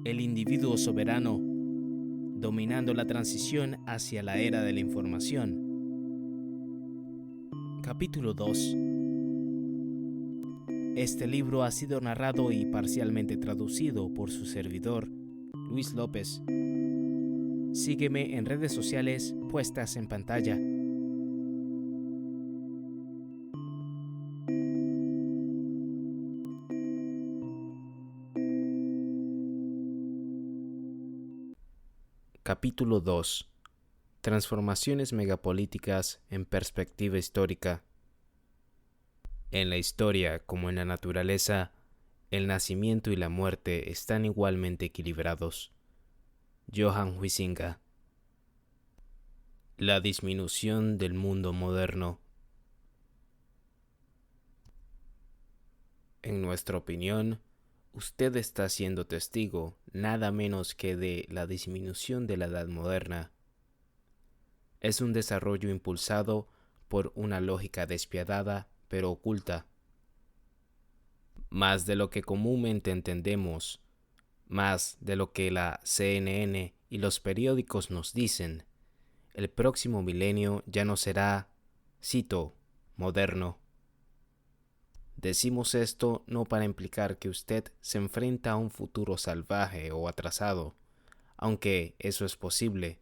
El individuo soberano, dominando la transición hacia la era de la información. Capítulo 2. Este libro ha sido narrado y parcialmente traducido por su servidor, Luis López. Sígueme en redes sociales puestas en pantalla. Capítulo 2. Transformaciones megapolíticas en perspectiva histórica. En la historia, como en la naturaleza, el nacimiento y la muerte están igualmente equilibrados. Johann Huizinga. La disminución del mundo moderno. En nuestra opinión, usted está siendo testigo nada menos que de la disminución de la edad moderna. Es un desarrollo impulsado por una lógica despiadada pero oculta. Más de lo que comúnmente entendemos, más de lo que la CNN y los periódicos nos dicen, el próximo milenio ya no será, cito, moderno. Decimos esto no para implicar que usted se enfrenta a un futuro salvaje o atrasado, aunque eso es posible,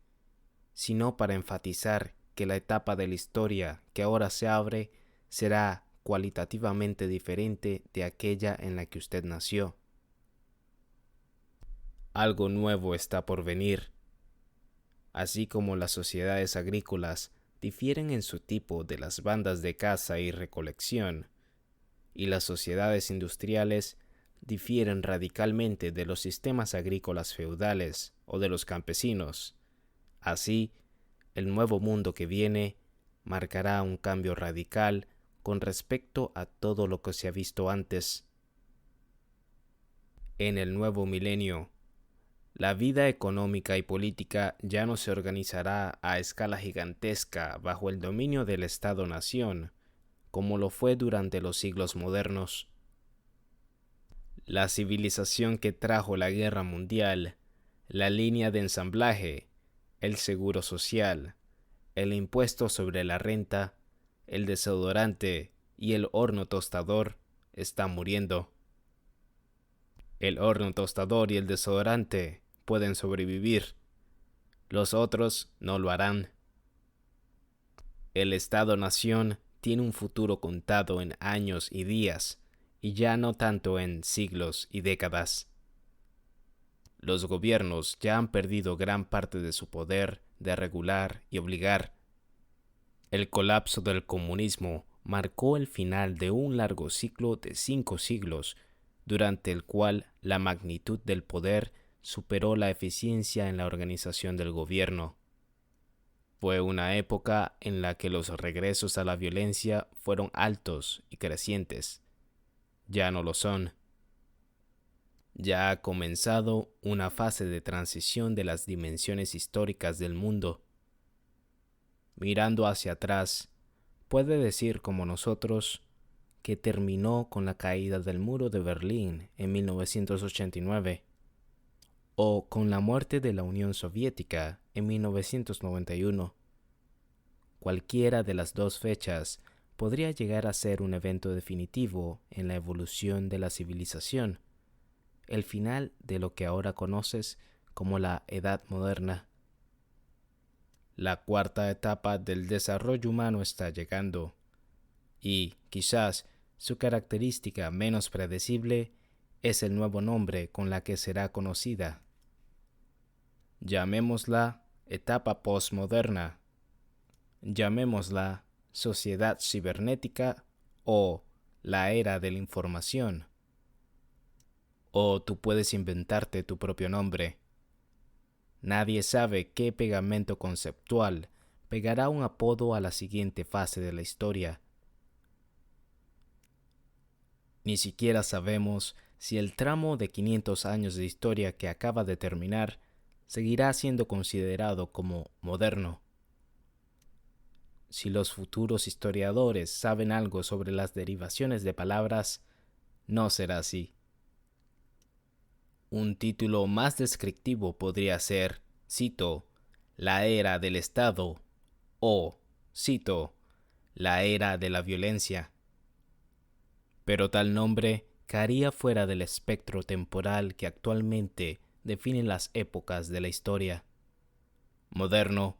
sino para enfatizar que la etapa de la historia que ahora se abre será cualitativamente diferente de aquella en la que usted nació. Algo nuevo está por venir. Así como las sociedades agrícolas difieren en su tipo de las bandas de caza y recolección, y las sociedades industriales difieren radicalmente de los sistemas agrícolas feudales o de los campesinos. Así, el nuevo mundo que viene marcará un cambio radical con respecto a todo lo que se ha visto antes. En el nuevo milenio, la vida económica y política ya no se organizará a escala gigantesca bajo el dominio del Estado-nación, como lo fue durante los siglos modernos. La civilización que trajo la guerra mundial, la línea de ensamblaje, el seguro social, el impuesto sobre la renta, el desodorante y el horno tostador están muriendo. El horno tostador y el desodorante pueden sobrevivir. Los otros no lo harán. El Estado-nación tiene un futuro contado en años y días, y ya no tanto en siglos y décadas. Los gobiernos ya han perdido gran parte de su poder de regular y obligar. El colapso del comunismo marcó el final de un largo ciclo de 5 siglos, durante el cual la magnitud del poder superó la eficiencia en la organización del gobierno. Fue una época en la que los regresos a la violencia fueron altos y crecientes. Ya no lo son. Ya ha comenzado una fase de transición de las dimensiones históricas del mundo. Mirando hacia atrás, puede decir como nosotros que terminó con la caída del muro de Berlín en 1989 o con la muerte de la Unión Soviética en 1991. Cualquiera de las dos fechas podría llegar a ser un evento definitivo en la evolución de la civilización, el final de lo que ahora conoces como la Edad Moderna. La cuarta etapa del desarrollo humano está llegando, y quizás su característica menos predecible es el nuevo nombre con la que será conocida. Llamémosla etapa postmoderna. Llamémosla sociedad cibernética o la era de la información. O tú puedes inventarte tu propio nombre. Nadie sabe qué pegamento conceptual pegará un apodo a la siguiente fase de la historia. Ni siquiera sabemos si el tramo de 500 años de historia que acaba de terminar seguirá siendo considerado como moderno. Si los futuros historiadores saben algo sobre las derivaciones de palabras, no será así. Un título más descriptivo podría ser, cito, la era del Estado o, cito, la era de la violencia. Pero tal nombre caería fuera del espectro temporal que actualmente define las épocas de la historia. Moderno,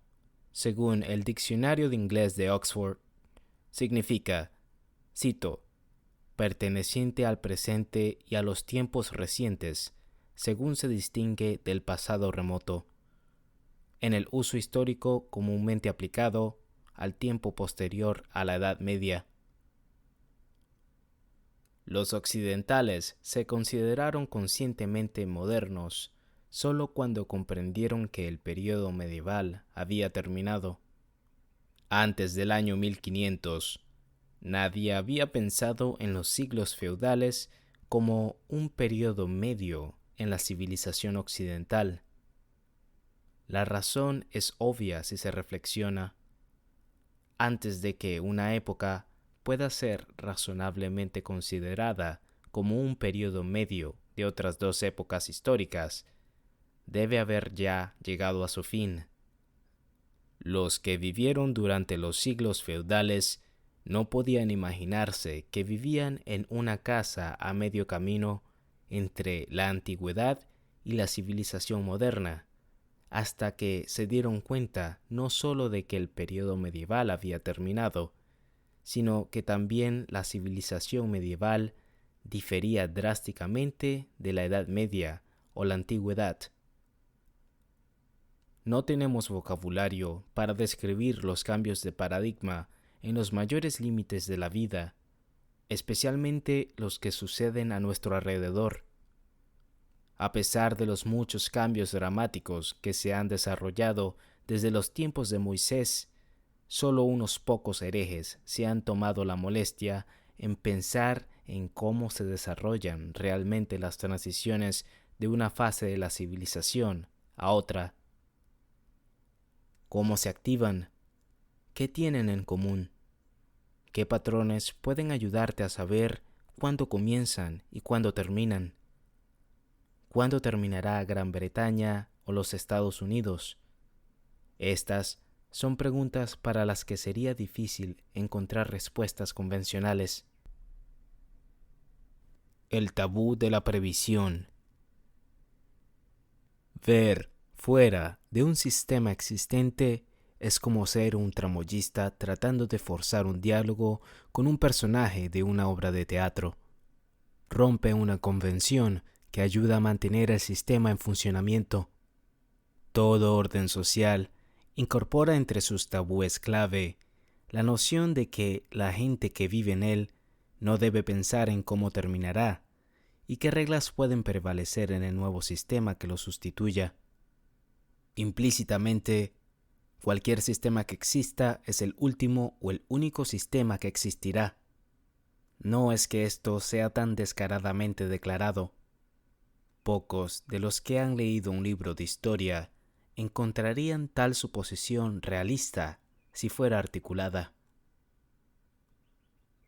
según el Diccionario de Inglés de Oxford, significa, cito, perteneciente al presente y a los tiempos recientes, según se distingue del pasado remoto, en el uso histórico comúnmente aplicado al tiempo posterior a la Edad Media. Los occidentales se consideraron conscientemente modernos solo cuando comprendieron que el período medieval había terminado. Antes del año 1500, nadie había pensado en los siglos feudales como un período medio en la civilización occidental. La razón es obvia si se reflexiona. Antes de que una época pueda ser razonablemente considerada como un período medio de otras dos épocas históricas, debe haber ya llegado a su fin. Los que vivieron durante los siglos feudales no podían imaginarse que vivían en una casa a medio camino entre la antigüedad y la civilización moderna, hasta que se dieron cuenta no solo de que el periodo medieval había terminado, sino que también la civilización medieval difería drásticamente de la Edad Media o la Antigüedad. No tenemos vocabulario para describir los cambios de paradigma en los mayores límites de la vida, especialmente los que suceden a nuestro alrededor. A pesar de los muchos cambios dramáticos que se han desarrollado desde los tiempos de Moisés, solo unos pocos herejes se han tomado la molestia en pensar en cómo se desarrollan realmente las transiciones de una fase de la civilización a otra. ¿Cómo se activan? ¿Qué tienen en común? ¿Qué patrones pueden ayudarte a saber cuándo comienzan y cuándo terminan? ¿Cuándo terminará Gran Bretaña o los Estados Unidos? Estas son preguntas para las que sería difícil encontrar respuestas convencionales. El tabú de la previsión. Ver fuera de un sistema existente es como ser un tramoyista tratando de forzar un diálogo con un personaje de una obra de teatro. Rompe una convención que ayuda a mantener el sistema en funcionamiento. Todo orden social incorpora entre sus tabúes clave la noción de que la gente que vive en él no debe pensar en cómo terminará y qué reglas pueden prevalecer en el nuevo sistema que lo sustituya. Implícitamente, cualquier sistema que exista es el último o el único sistema que existirá. No es que esto sea tan descaradamente declarado. Pocos de los que han leído un libro de historia encontrarían tal suposición realista si fuera articulada.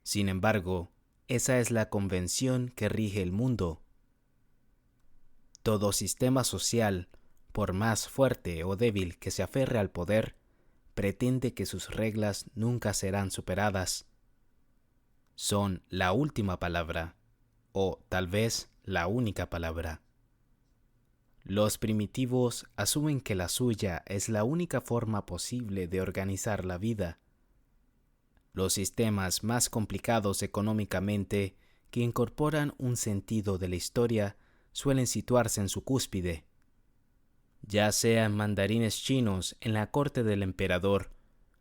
Sin embargo, esa es la convención que rige el mundo. Todo sistema social, por más fuerte o débil que se aferre al poder, pretende que sus reglas nunca serán superadas. Son la última palabra, o tal vez la única palabra. Los primitivos asumen que la suya es la única forma posible de organizar la vida. Los sistemas más complicados económicamente, que incorporan un sentido de la historia, suelen situarse en su cúspide. Ya sean mandarines chinos en la corte del emperador,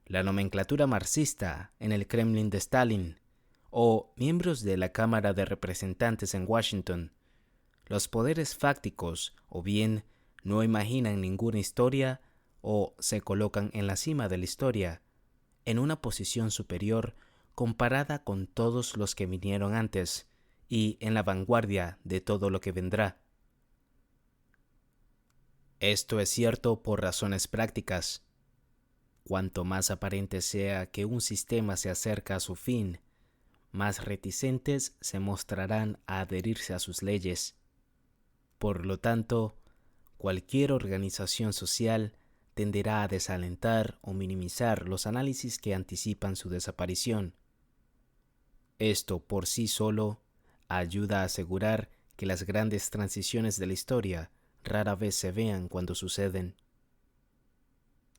la nomenclatura marxista en el Kremlin de Stalin, o miembros de la Cámara de Representantes en Washington, los poderes fácticos o bien no imaginan ninguna historia o se colocan en la cima de la historia, en una posición superior comparada con todos los que vinieron antes y en la vanguardia de todo lo que vendrá. Esto es cierto por razones prácticas. Cuanto más aparente sea que un sistema se acerca a su fin, más reticentes se mostrarán a adherirse a sus leyes. Por lo tanto, cualquier organización social tenderá a desalentar o minimizar los análisis que anticipan su desaparición. Esto por sí solo ayuda a asegurar que las grandes transiciones de la historia rara vez se vean cuando suceden.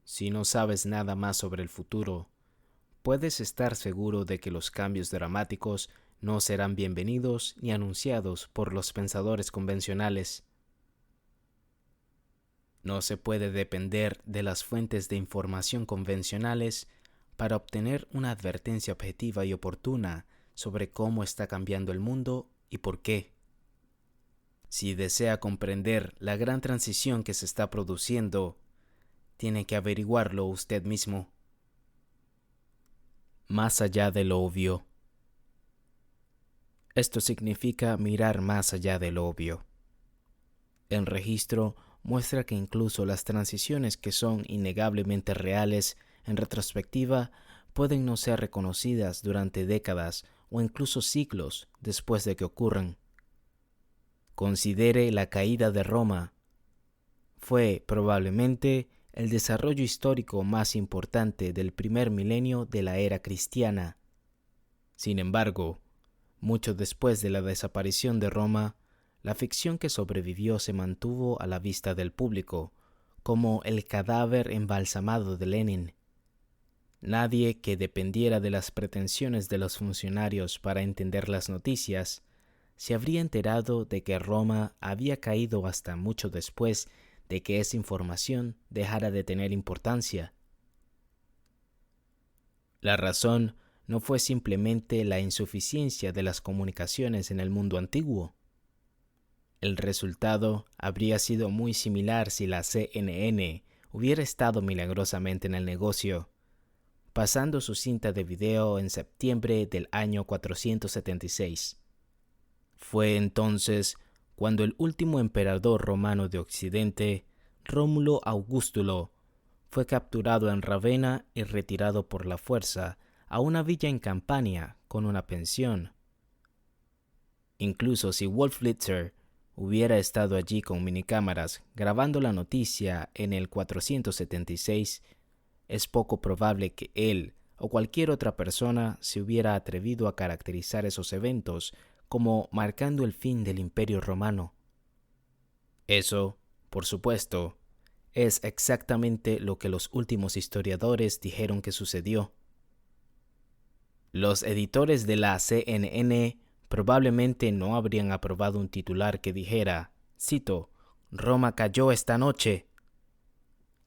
Si no sabes nada más sobre el futuro, puedes estar seguro de que los cambios dramáticos no serán bienvenidos ni anunciados por los pensadores convencionales. No se puede depender de las fuentes de información convencionales para obtener una advertencia objetiva y oportuna sobre cómo está cambiando el mundo y por qué. Si desea comprender la gran transición que se está produciendo, tiene que averiguarlo usted mismo. Más allá de lo obvio. Esto significa mirar más allá de lo obvio. El registro muestra que incluso las transiciones que son innegablemente reales en retrospectiva pueden no ser reconocidas durante décadas o incluso siglos después de que ocurran. Considere la caída de Roma. Fue probablemente el desarrollo histórico más importante del primer milenio de la era cristiana. Sin embargo, mucho después de la desaparición de Roma, la ficción que sobrevivió se mantuvo a la vista del público, como el cadáver embalsamado de Lenin. Nadie que dependiera de las pretensiones de los funcionarios para entender las noticias se habría enterado de que Roma había caído hasta mucho después de que esa información dejara de tener importancia. La razón no fue simplemente la insuficiencia de las comunicaciones en el mundo antiguo. El resultado habría sido muy similar si la CNN hubiera estado milagrosamente en el negocio, pasando su cinta de video en septiembre del año 476. Fue entonces cuando el último emperador romano de Occidente, Rómulo Augustulo, fue capturado en Ravenna y retirado por la fuerza a una villa en Campania con una pensión. Incluso si Wolf Blitzer hubiera estado allí con minicámaras grabando la noticia en el 476, es poco probable que él o cualquier otra persona se hubiera atrevido a caracterizar esos eventos como marcando el fin del Imperio Romano. Eso, por supuesto, es exactamente lo que los últimos historiadores dijeron que sucedió. Los editores de la CNN probablemente no habrían aprobado un titular que dijera, cito, «Roma cayó esta noche».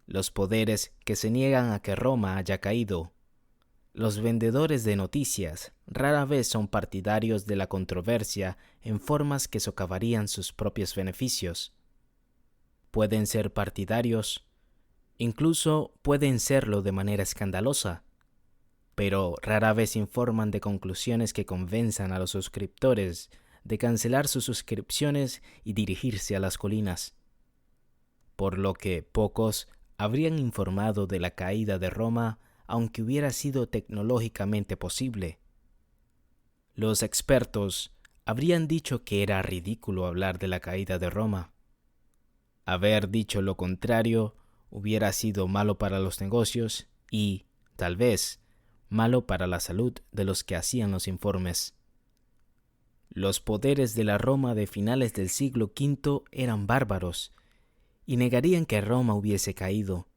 Los poderes que se niegan a que Roma haya caído. Los vendedores de noticias rara vez son partidarios de la controversia en formas que socavarían sus propios beneficios. Pueden ser partidarios, incluso pueden serlo de manera escandalosa, pero rara vez informan de conclusiones que convenzan a los suscriptores de cancelar sus suscripciones y dirigirse a las colinas. Por lo que pocos habrían informado de la caída de Roma aunque hubiera sido tecnológicamente posible. Los expertos habrían dicho que era ridículo hablar de la caída de Roma. Haber dicho lo contrario hubiera sido malo para los negocios y, tal vez, malo para la salud de los que hacían los informes. Los poderes de la Roma de finales del siglo V eran bárbaros y negarían que Roma hubiese caído.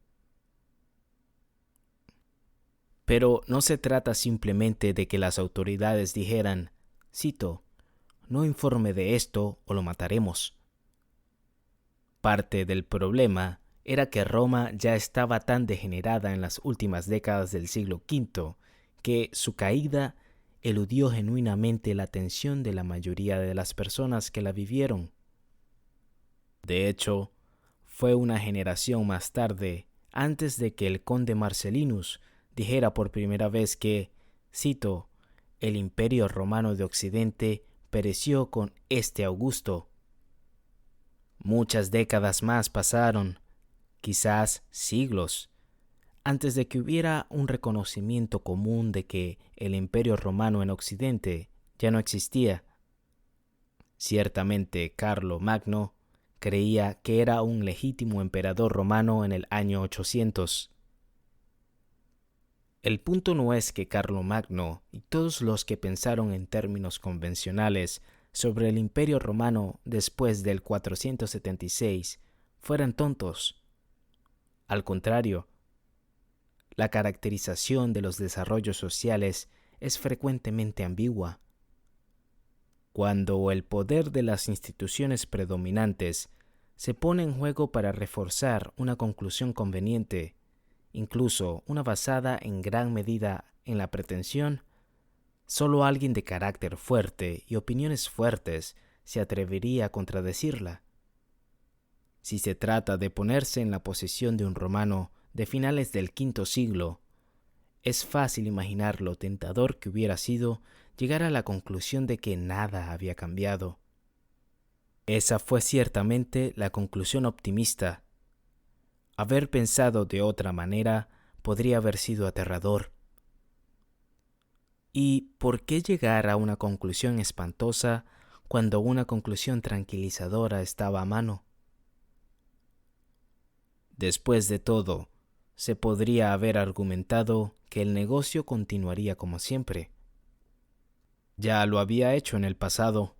Pero no se trata simplemente de que las autoridades dijeran, cito, «No informe de esto o lo mataremos». Parte del problema era que Roma ya estaba tan degenerada en las últimas décadas del siglo V que su caída eludió genuinamente la atención de la mayoría de las personas que la vivieron. De hecho, fue una generación más tarde, antes de que el conde Marcellinus dijera por primera vez que, cito, «el Imperio Romano de Occidente pereció con este Augusto». Muchas décadas más pasaron, quizás siglos, antes de que hubiera un reconocimiento común de que el Imperio Romano en Occidente ya no existía. Ciertamente Carlo Magno, creía que era un legítimo emperador romano en el año 800. El punto no es que Carlomagno y todos los que pensaron en términos convencionales sobre el Imperio Romano después del 476 fueran tontos. Al contrario, la caracterización de los desarrollos sociales es frecuentemente ambigua. Cuando el poder de las instituciones predominantes se pone en juego para reforzar una conclusión conveniente, incluso una basada en gran medida en la pretensión, solo alguien de carácter fuerte y opiniones fuertes se atrevería a contradecirla. Si se trata de ponerse en la posición de un romano de finales del V siglo, es fácil imaginar lo tentador que hubiera sido llegar a la conclusión de que nada había cambiado. Esa fue ciertamente la conclusión optimista. Haber pensado de otra manera podría haber sido aterrador. ¿Y por qué llegar a una conclusión espantosa cuando una conclusión tranquilizadora estaba a mano? Después de todo, se podría haber argumentado que el negocio continuaría como siempre. Ya lo había hecho en el pasado.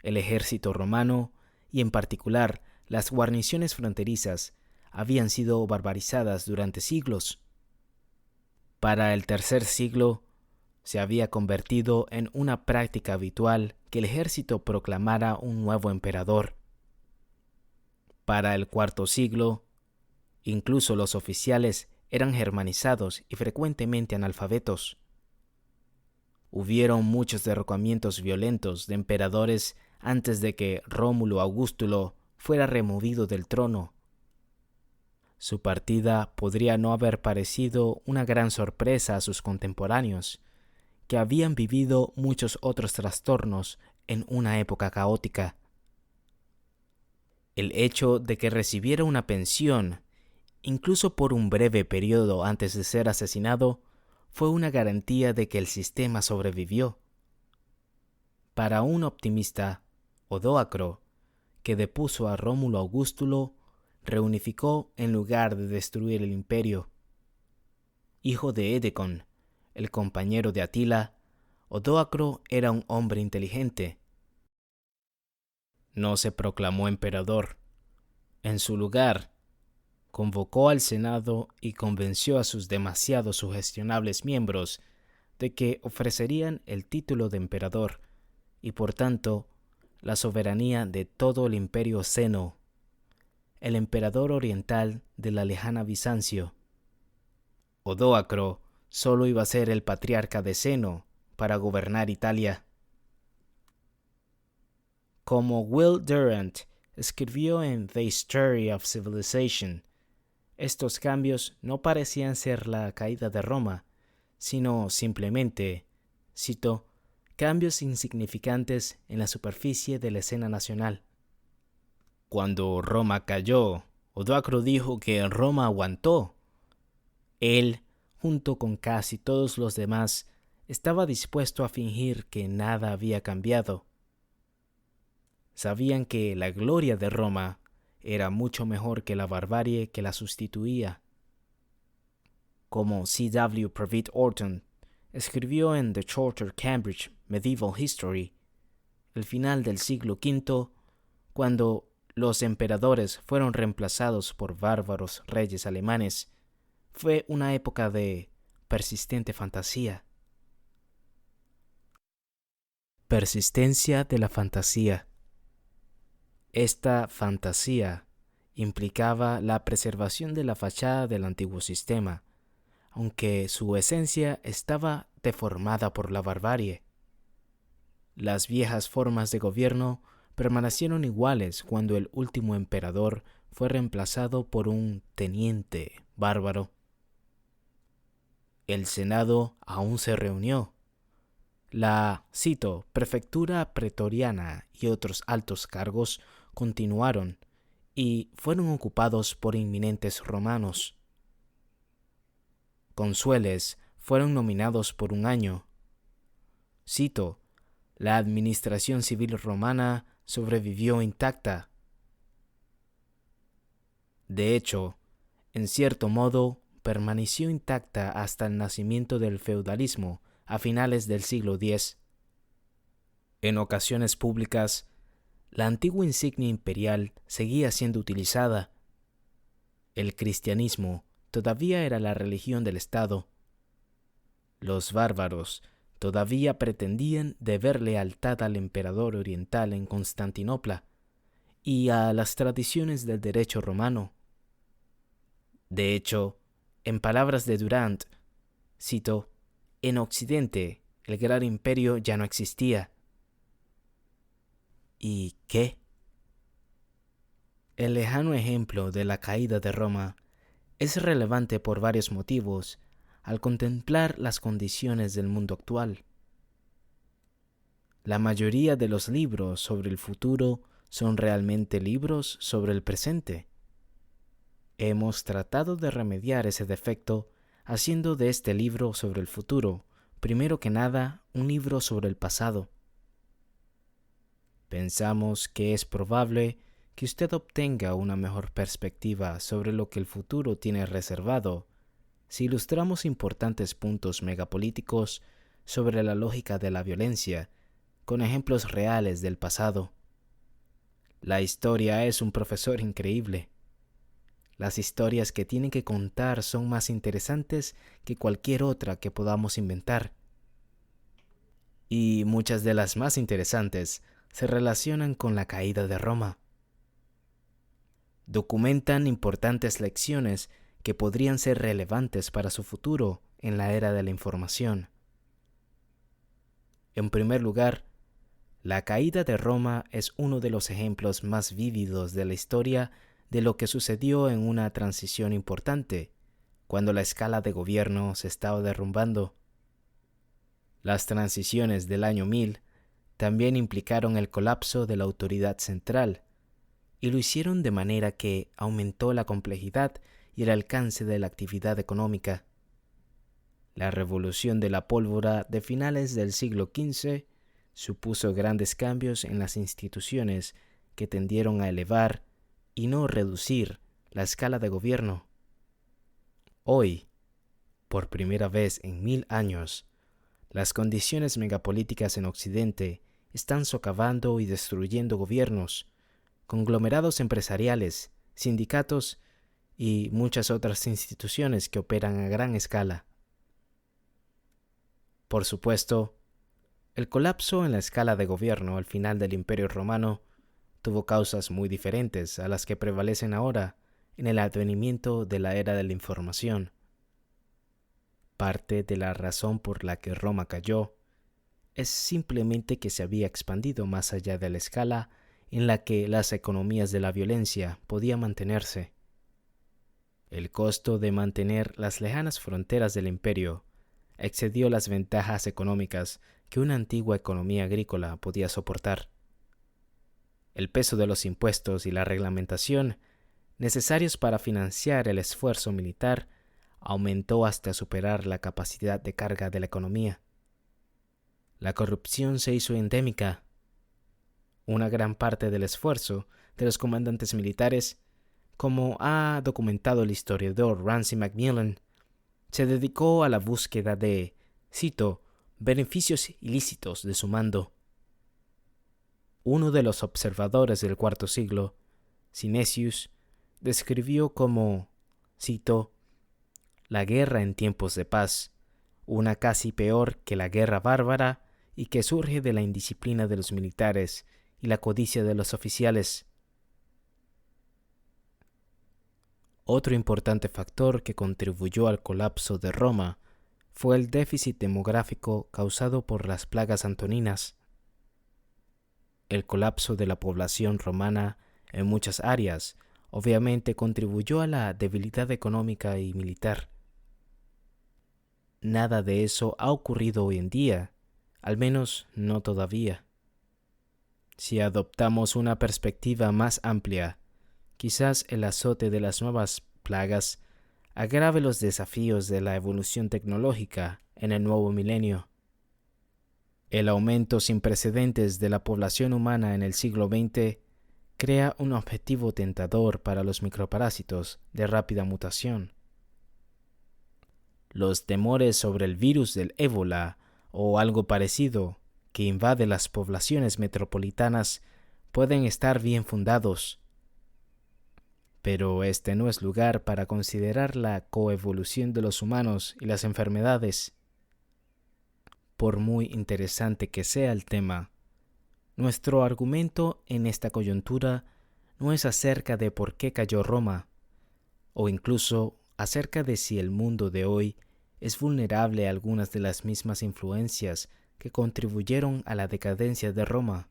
El ejército romano, y en particular las guarniciones fronterizas, habían sido barbarizadas durante siglos. Para el tercer siglo, se había convertido en una práctica habitual que el ejército proclamara un nuevo emperador. Para el cuarto siglo, incluso los oficiales eran germanizados y frecuentemente analfabetos. Hubieron muchos derrocamientos violentos de emperadores antes de que Rómulo Augustulo fuera removido del trono. Su partida podría no haber parecido una gran sorpresa a sus contemporáneos, que habían vivido muchos otros trastornos en una época caótica. El hecho de que recibiera una pensión, incluso por un breve periodo antes de ser asesinado, fue una garantía de que el sistema sobrevivió. Para un optimista, Odoacro, que depuso a Rómulo Augustulo, reunificó en lugar de destruir el imperio. Hijo de Edecon, el compañero de Atila, Odoacro era un hombre inteligente. No se proclamó emperador. En su lugar, convocó al Senado y convenció a sus demasiado sugestionables miembros de que ofrecerían el título de emperador y, por tanto, la soberanía de todo el imperio Seno, el emperador oriental de la lejana Bizancio. Odoacro solo iba a ser el patriarca de Seno para gobernar Italia. Como Will Durant escribió en The History of Civilization, estos cambios no parecían ser la caída de Roma, sino simplemente, cito, cambios insignificantes en la superficie de la escena nacional. Cuando Roma cayó, Odoacro dijo que Roma aguantó. Él, junto con casi todos los demás, estaba dispuesto a fingir que nada había cambiado. Sabían que la gloria de Roma era mucho mejor que la barbarie que la sustituía. Como C.W. Previtt Orton escribió en The Shorter Cambridge Medieval History, el final del siglo V, cuando los emperadores fueron reemplazados por bárbaros reyes alemanes, fue una época de persistente fantasía. Persistencia de la fantasía. Esta fantasía implicaba la preservación de la fachada del antiguo sistema, aunque su esencia estaba deformada por la barbarie. Las viejas formas de gobierno permanecieron iguales cuando el último emperador fue reemplazado por un teniente bárbaro. El Senado aún se reunió. La, cito, prefectura pretoriana y otros altos cargos continuaron y fueron ocupados por inminentes romanos. Consueles fueron nominados por un año. Cito, la administración civil romana sobrevivió intacta De hecho, en cierto modo, permaneció intacta hasta el nacimiento del feudalismo a finales del siglo X. En ocasiones públicas, la antigua insignia imperial seguía siendo utilizada. El cristianismo todavía era la religión del Estado. Los bárbaros todavía pretendían deber lealtad al emperador oriental en Constantinopla y a las tradiciones del derecho romano. De hecho, en palabras de Durant, cito, «En Occidente, el gran imperio ya no existía». ¿Y qué? El lejano ejemplo de la caída de Roma es relevante por varios motivos al contemplar las condiciones del mundo actual. La mayoría de los libros sobre el futuro son realmente libros sobre el presente. Hemos tratado de remediar ese defecto haciendo de este libro sobre el futuro, primero que nada, un libro sobre el pasado. Pensamos que es probable que usted obtenga una mejor perspectiva sobre lo que el futuro tiene reservado si ilustramos importantes puntos megapolíticos sobre la lógica de la violencia con ejemplos reales del pasado. La historia es un profesor increíble. Las historias que tienen que contar son más interesantes que cualquier otra que podamos inventar. Y muchas de las más interesantes se relacionan con la caída de Roma. Documentan importantes lecciones que podrían ser relevantes para su futuro en la era de la información. En primer lugar, la caída de Roma es uno de los ejemplos más vívidos de la historia de lo que sucedió en una transición importante, cuando la escala de gobierno se estaba derrumbando. Las transiciones del año 1000 también implicaron el colapso de la autoridad central, y lo hicieron de manera que aumentó la complejidad y el alcance de la actividad económica. La revolución de la pólvora de finales del siglo XV supuso grandes cambios en las instituciones que tendieron a elevar y no reducir la escala de gobierno. Hoy, por primera vez en 1000 años, las condiciones megapolíticas en Occidente están socavando y destruyendo gobiernos, conglomerados empresariales, sindicatos y muchas otras instituciones que operan a gran escala. Por supuesto, el colapso en la escala de gobierno al final del Imperio Romano tuvo causas muy diferentes a las que prevalecen ahora en el advenimiento de la era de la información. Parte de la razón por la que Roma cayó es simplemente que se había expandido más allá de la escala en la que las economías de la violencia podían mantenerse. El costo de mantener las lejanas fronteras del imperio excedió las ventajas económicas que una antigua economía agrícola podía soportar. El peso de los impuestos y la reglamentación necesarios para financiar el esfuerzo militar aumentó hasta superar la capacidad de carga de la economía. La corrupción se hizo endémica. Una gran parte del esfuerzo de los comandantes militares, como ha documentado el historiador Ramsay MacMillan, se dedicó a la búsqueda de, cito, beneficios ilícitos de su mando. Uno de los observadores del cuarto siglo, Synesius, describió como, cito, la guerra en tiempos de paz, una casi peor que la guerra bárbara y que surge de la indisciplina de los militares y la codicia de los oficiales. Otro importante factor que contribuyó al colapso de Roma fue el déficit demográfico causado por las plagas antoninas. El colapso de la población romana en muchas áreas obviamente contribuyó a la debilidad económica y militar. Nada de eso ha ocurrido hoy en día, al menos no todavía. Si adoptamos una perspectiva más amplia, quizás el azote de las nuevas plagas agrave los desafíos de la evolución tecnológica en el nuevo milenio. El aumento sin precedentes de la población humana en el siglo XX crea un objetivo tentador para los microparásitos de rápida mutación. Los temores sobre el virus del ébola o algo parecido que invade las poblaciones metropolitanas pueden estar bien fundados, pero este no es lugar para considerar la coevolución de los humanos y las enfermedades. Por muy interesante que sea el tema, nuestro argumento en esta coyuntura no es acerca de por qué cayó Roma, o incluso acerca de si el mundo de hoy es vulnerable a algunas de las mismas influencias que contribuyeron a la decadencia de Roma.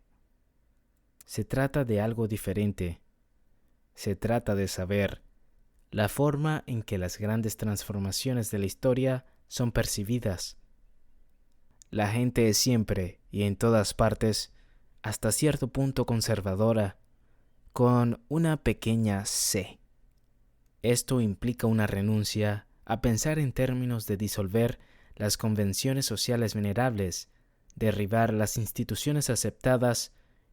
Se trata de algo diferente. Se trata de saber la forma en que las grandes transformaciones de la historia son percibidas. La gente es siempre y en todas partes, hasta cierto punto conservadora, con una pequeña C. Esto implica una renuncia a pensar en términos de disolver las convenciones sociales venerables, derribar las instituciones aceptadas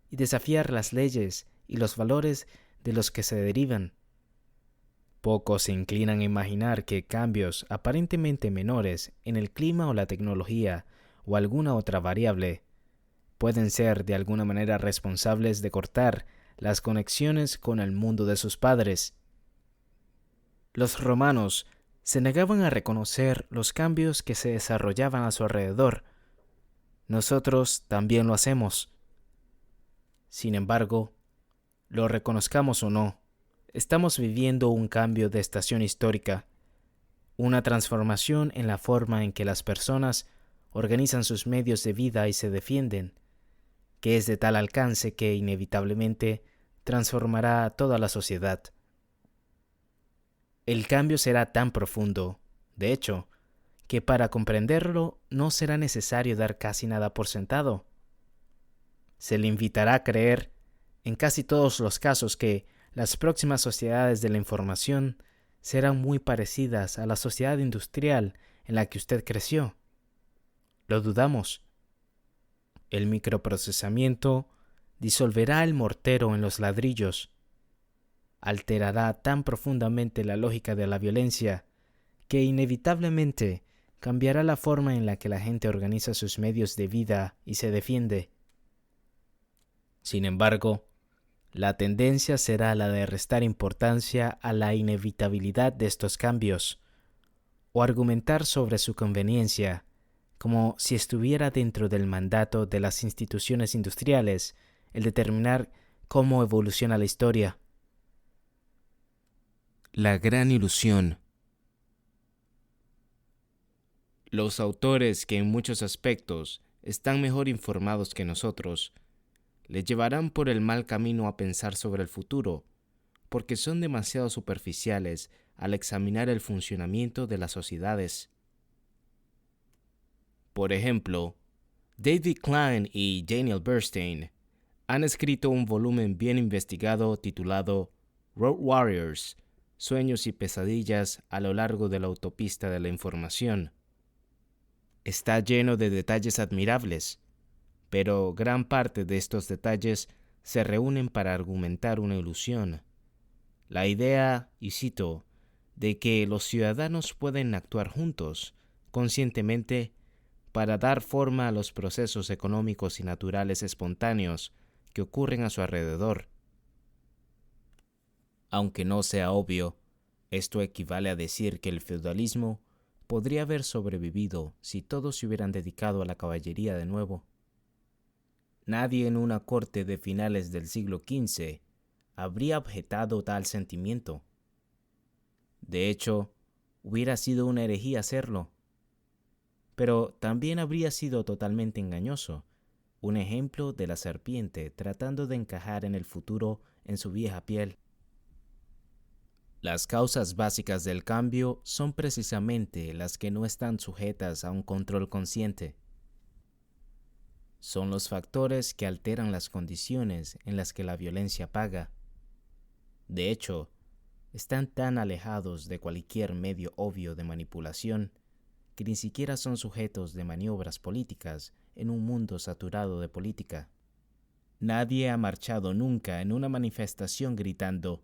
y desafiar las leyes y los valores de los que se derivan. Pocos se inclinan a imaginar que cambios aparentemente menores en el clima o la tecnología o alguna otra variable pueden ser de alguna manera responsables de cortar las conexiones con el mundo de sus padres. Los romanos se negaban a reconocer los cambios que se desarrollaban a su alrededor. Nosotros también lo hacemos. Sin embargo, lo reconozcamos o no, estamos viviendo un cambio de estación histórica, una transformación en la forma en que las personas organizan sus medios de vida y se defienden, que es de tal alcance que inevitablemente transformará a toda la sociedad. El cambio será tan profundo, de hecho, que para comprenderlo no será necesario dar casi nada por sentado. Se le invitará a creer, en casi todos los casos, que las próximas sociedades de la información serán muy parecidas a la sociedad industrial en la que usted creció. Lo dudamos. El microprocesamiento disolverá el mortero en los ladrillos, alterará tan profundamente la lógica de la violencia que inevitablemente cambiará la forma en la que la gente organiza sus medios de vida y se defiende. Sin embargo, la tendencia será la de restar importancia a la inevitabilidad de estos cambios, o argumentar sobre su conveniencia, como si estuviera dentro del mandato de las instituciones industriales el determinar cómo evoluciona la historia. La gran ilusión. Los autores que en muchos aspectos están mejor informados que nosotros, les llevarán por el mal camino a pensar sobre el futuro, porque son demasiado superficiales al examinar el funcionamiento de las sociedades. Por ejemplo, David Klein y Daniel Bernstein han escrito un volumen bien investigado titulado Road Warriors, Sueños y pesadillas a lo largo de la autopista de la información. Está lleno de detalles admirables, pero gran parte de estos detalles se reúnen para argumentar una ilusión. La idea, y cito, de que los ciudadanos pueden actuar juntos, conscientemente, para dar forma a los procesos económicos y naturales espontáneos que ocurren a su alrededor. Aunque no sea obvio, esto equivale a decir que el feudalismo podría haber sobrevivido si todos se hubieran dedicado a la caballería de nuevo. Nadie en una corte de finales del siglo XV habría objetado tal sentimiento. De hecho, hubiera sido una herejía hacerlo. Pero también habría sido totalmente engañoso, un ejemplo de la serpiente tratando de encajar en el futuro en su vieja piel. Las causas básicas del cambio son precisamente las que no están sujetas a un control consciente. Son los factores que alteran las condiciones en las que la violencia paga. De hecho, están tan alejados de cualquier medio obvio de manipulación que ni siquiera son sujetos de maniobras políticas en un mundo saturado de política. Nadie ha marchado nunca en una manifestación gritando: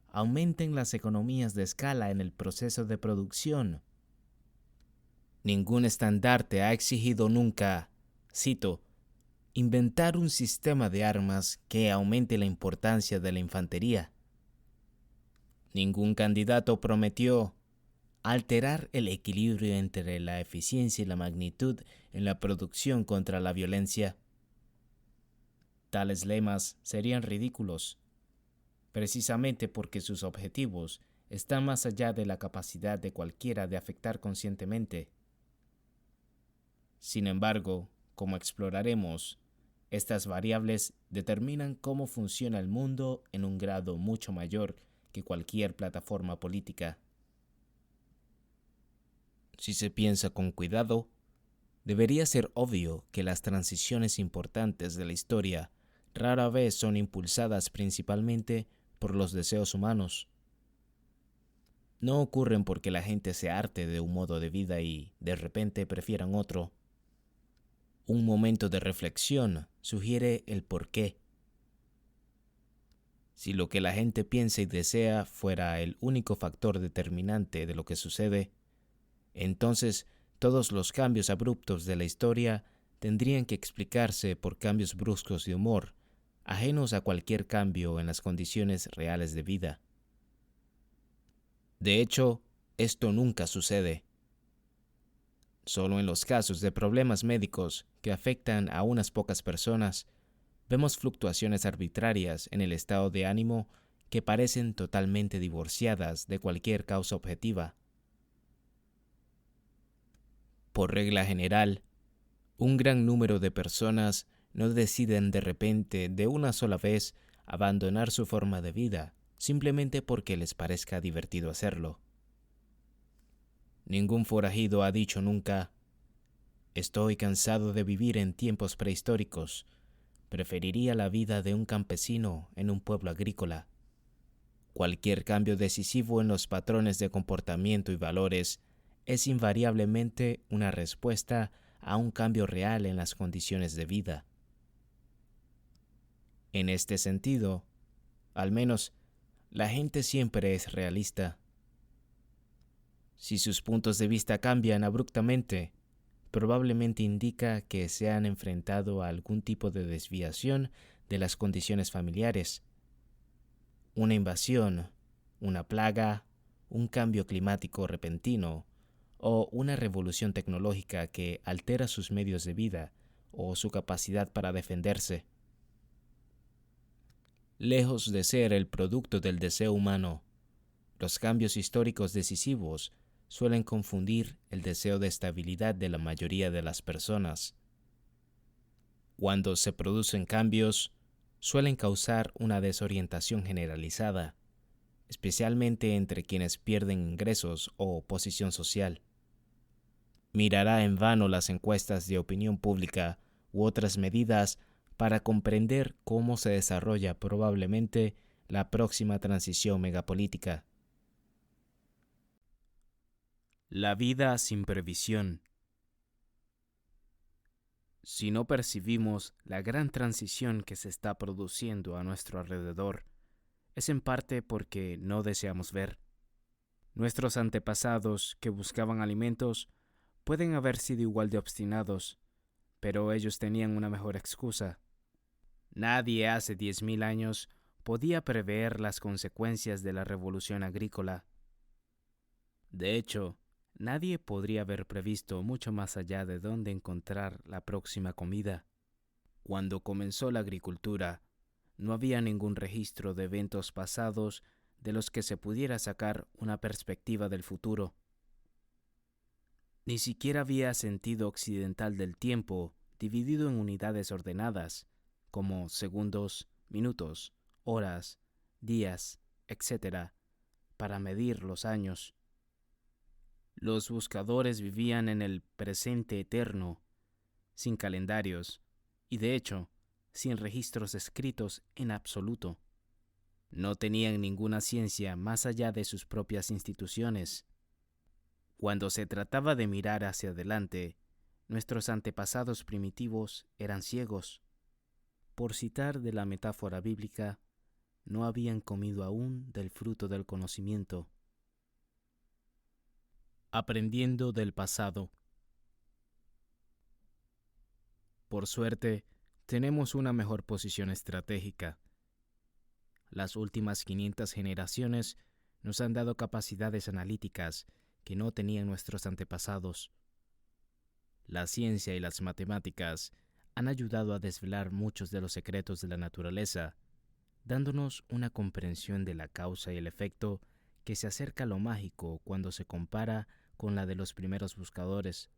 aumenten las economías de escala en el proceso de producción. Ningún estandarte ha exigido nunca, cito, inventar un sistema de armas que aumente la importancia de la infantería. Ningún candidato prometió alterar el equilibrio entre la eficiencia y la magnitud en la producción contra la violencia. Tales lemas serían ridículos, precisamente porque sus objetivos están más allá de la capacidad de cualquiera de afectar conscientemente. Sin embargo, como exploraremos, estas variables determinan cómo funciona el mundo en un grado mucho mayor que cualquier plataforma política. Si se piensa con cuidado, debería ser obvio que las transiciones importantes de la historia rara vez son impulsadas principalmente por los deseos humanos. No ocurren porque la gente se harte de un modo de vida y de repente prefieran otro. Un momento de reflexión sugiere el porqué. Si lo que la gente piensa y desea fuera el único factor determinante de lo que sucede, entonces todos los cambios abruptos de la historia tendrían que explicarse por cambios bruscos de humor, ajenos a cualquier cambio en las condiciones reales de vida. De hecho, esto nunca sucede. Solo en los casos de problemas médicos que afectan a unas pocas personas, vemos fluctuaciones arbitrarias en el estado de ánimo que parecen totalmente divorciadas de cualquier causa objetiva. Por regla general, un gran número de personas no deciden de repente, de una sola vez, abandonar su forma de vida, simplemente porque les parezca divertido hacerlo. Ningún forajido ha dicho nunca: estoy cansado de vivir en tiempos prehistóricos, preferiría la vida de un campesino en un pueblo agrícola. Cualquier cambio decisivo en los patrones de comportamiento y valores es invariablemente una respuesta a un cambio real en las condiciones de vida. En este sentido, al menos, la gente siempre es realista. Si sus puntos de vista cambian abruptamente, probablemente indica que se han enfrentado a algún tipo de desviación de las condiciones familiares. Una invasión, una plaga, un cambio climático repentino o una revolución tecnológica que altera sus medios de vida o su capacidad para defenderse. Lejos de ser el producto del deseo humano, los cambios históricos decisivos suelen confundir el deseo de estabilidad de la mayoría de las personas. Cuando se producen cambios, suelen causar una desorientación generalizada, especialmente entre quienes pierden ingresos o posición social. Mirará en vano las encuestas de opinión pública u otras medidas para comprender cómo se desarrolla probablemente la próxima transición megapolítica. La vida sin previsión. Si no percibimos la gran transición que se está produciendo a nuestro alrededor, es en parte porque no deseamos ver. Nuestros antepasados que buscaban alimentos pueden haber sido igual de obstinados, pero ellos tenían una mejor excusa. Nadie hace 10.000 años podía prever las consecuencias de la revolución agrícola. De hecho, nadie podría haber previsto mucho más allá de dónde encontrar la próxima comida. Cuando comenzó la agricultura, no había ningún registro de eventos pasados de los que se pudiera sacar una perspectiva del futuro. Ni siquiera había sentido occidental del tiempo dividido en unidades ordenadas, como segundos, minutos, horas, días, etc., para medir los años. Los buscadores vivían en el presente eterno, sin calendarios, y de hecho, sin registros escritos en absoluto. No tenían ninguna ciencia más allá de sus propias instituciones. Cuando se trataba de mirar hacia adelante, nuestros antepasados primitivos eran ciegos. por citar de la metáfora bíblica, no habían comido aún del fruto del conocimiento. Aprendiendo del pasado. Por suerte, tenemos una mejor posición estratégica. Las últimas 500 generaciones nos han dado capacidades analíticas que no tenían nuestros antepasados. La ciencia y las matemáticas han ayudado a desvelar muchos de los secretos de la naturaleza, dándonos una comprensión de la causa y el efecto que se acerca a lo mágico cuando se compara con la de los primeros buscadores.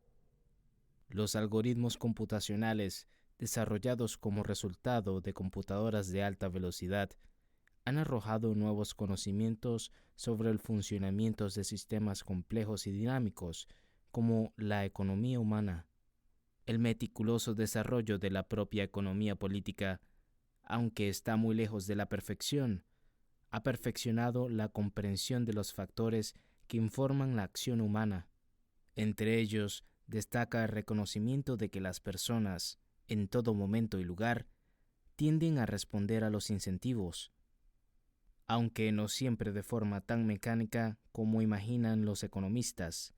Los algoritmos computacionales, desarrollados como resultado de computadoras de alta velocidad, han arrojado nuevos conocimientos sobre el funcionamiento de sistemas complejos y dinámicos, como la economía humana. El meticuloso desarrollo de la propia economía política, aunque está muy lejos de la perfección, ha perfeccionado la comprensión de los factores que informan la acción humana. Entre ellos, destaca el reconocimiento de que las personas, en todo momento y lugar, tienden a responder a los incentivos, aunque no siempre de forma tan mecánica como imaginan los economistas,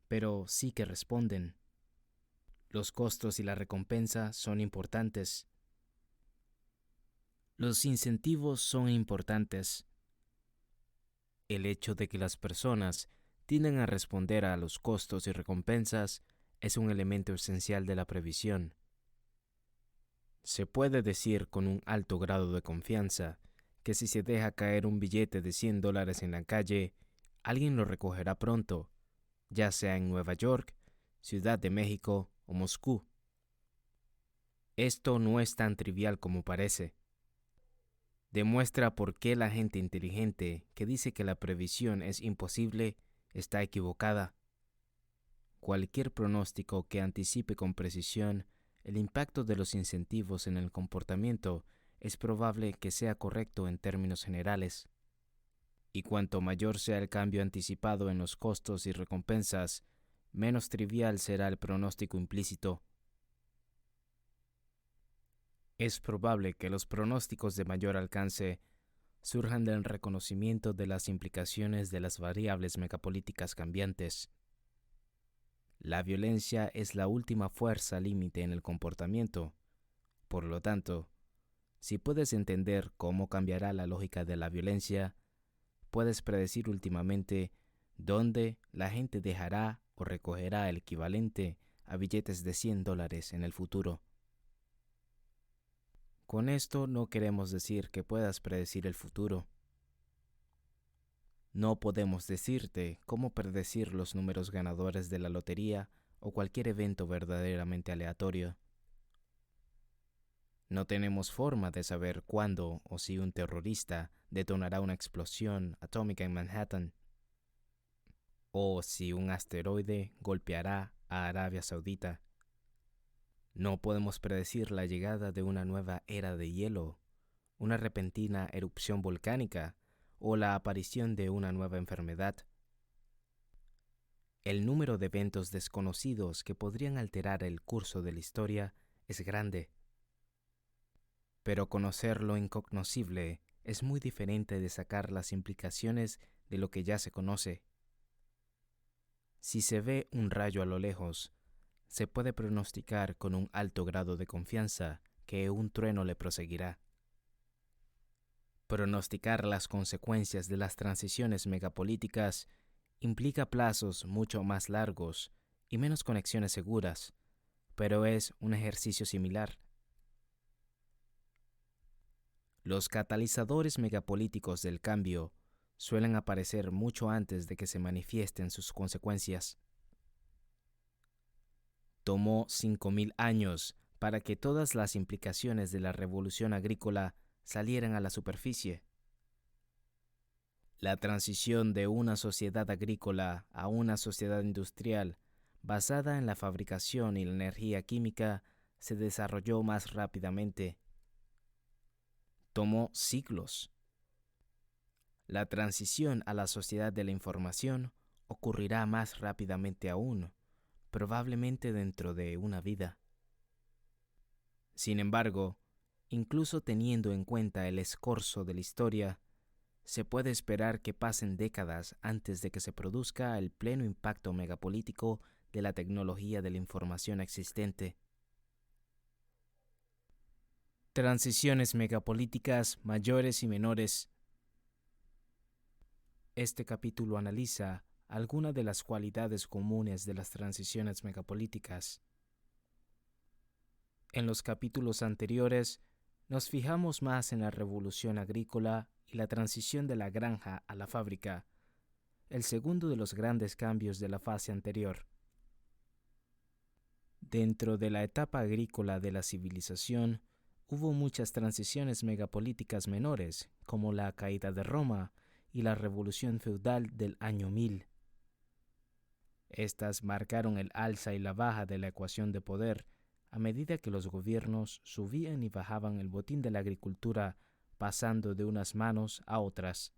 pero sí que responden. Los costos y la recompensa son importantes. Los incentivos son importantes. El hecho de que las personas tienden a responder a los costos y recompensas es un elemento esencial de la previsión. Se puede decir con un alto grado de confianza que si se deja caer un billete de $100 en la calle, alguien lo recogerá pronto, ya sea en Nueva York, Ciudad de México o Moscú. Esto no es tan trivial como parece. Demuestra por qué la gente inteligente que dice que la previsión es imposible está equivocada. Cualquier pronóstico que anticipe con precisión el impacto de los incentivos en el comportamiento es probable que sea correcto en términos generales. Y cuanto mayor sea el cambio anticipado en los costos y recompensas, menos trivial será el pronóstico implícito. Es probable que los pronósticos de mayor alcance surjan del reconocimiento de las implicaciones de las variables megapolíticas cambiantes. La violencia es la última fuerza límite en el comportamiento. Por lo tanto, si puedes entender cómo cambiará la lógica de la violencia, puedes predecir últimamente dónde la gente dejará o recogerá el equivalente a billetes de $100 en el futuro. Con esto no queremos decir que puedas predecir el futuro. No podemos decirte cómo predecir los números ganadores de la lotería o cualquier evento verdaderamente aleatorio. No tenemos forma de saber cuándo o si un terrorista detonará una explosión atómica en Manhattan, o si un asteroide golpeará a Arabia Saudita. No podemos predecir la llegada de una nueva era de hielo, una repentina erupción volcánica o la aparición de una nueva enfermedad. El número de eventos desconocidos que podrían alterar el curso de la historia es grande. Pero conocer lo incognoscible es muy diferente de sacar las implicaciones de lo que ya se conoce. Si se ve un rayo a lo lejos, se puede pronosticar con un alto grado de confianza que un trueno le proseguirá. Pronosticar las consecuencias de las transiciones megapolíticas implica plazos mucho más largos y menos conexiones seguras, pero es un ejercicio similar. Los catalizadores megapolíticos del cambio suelen aparecer mucho antes de que se manifiesten sus consecuencias. Tomó 5.000 años para que todas las implicaciones de la revolución agrícola salieran a la superficie. La transición de una sociedad agrícola a una sociedad industrial basada en la fabricación y la energía química se desarrolló más rápidamente. Tomó siglos. La transición a la sociedad de la información ocurrirá más rápidamente aún, probablemente dentro de una vida. Sin embargo, Incluso teniendo en cuenta el escorzo de la historia, se puede esperar que pasen décadas antes de que se produzca el pleno impacto megapolítico de la tecnología de la información existente. Transiciones megapolíticas mayores y menores. Este capítulo analiza algunas de las cualidades comunes de las transiciones megapolíticas. En los capítulos anteriores, nos fijamos más en la revolución agrícola y la transición de la granja a la fábrica, el segundo de los grandes cambios de la fase anterior. Dentro de la etapa agrícola de la civilización, hubo muchas transiciones megapolíticas menores, como la caída de Roma y la revolución feudal del año 1000. Estas marcaron el alza y la baja de la ecuación de poder a medida que los gobiernos subían y bajaban el botín de la agricultura, pasando de unas manos a otras.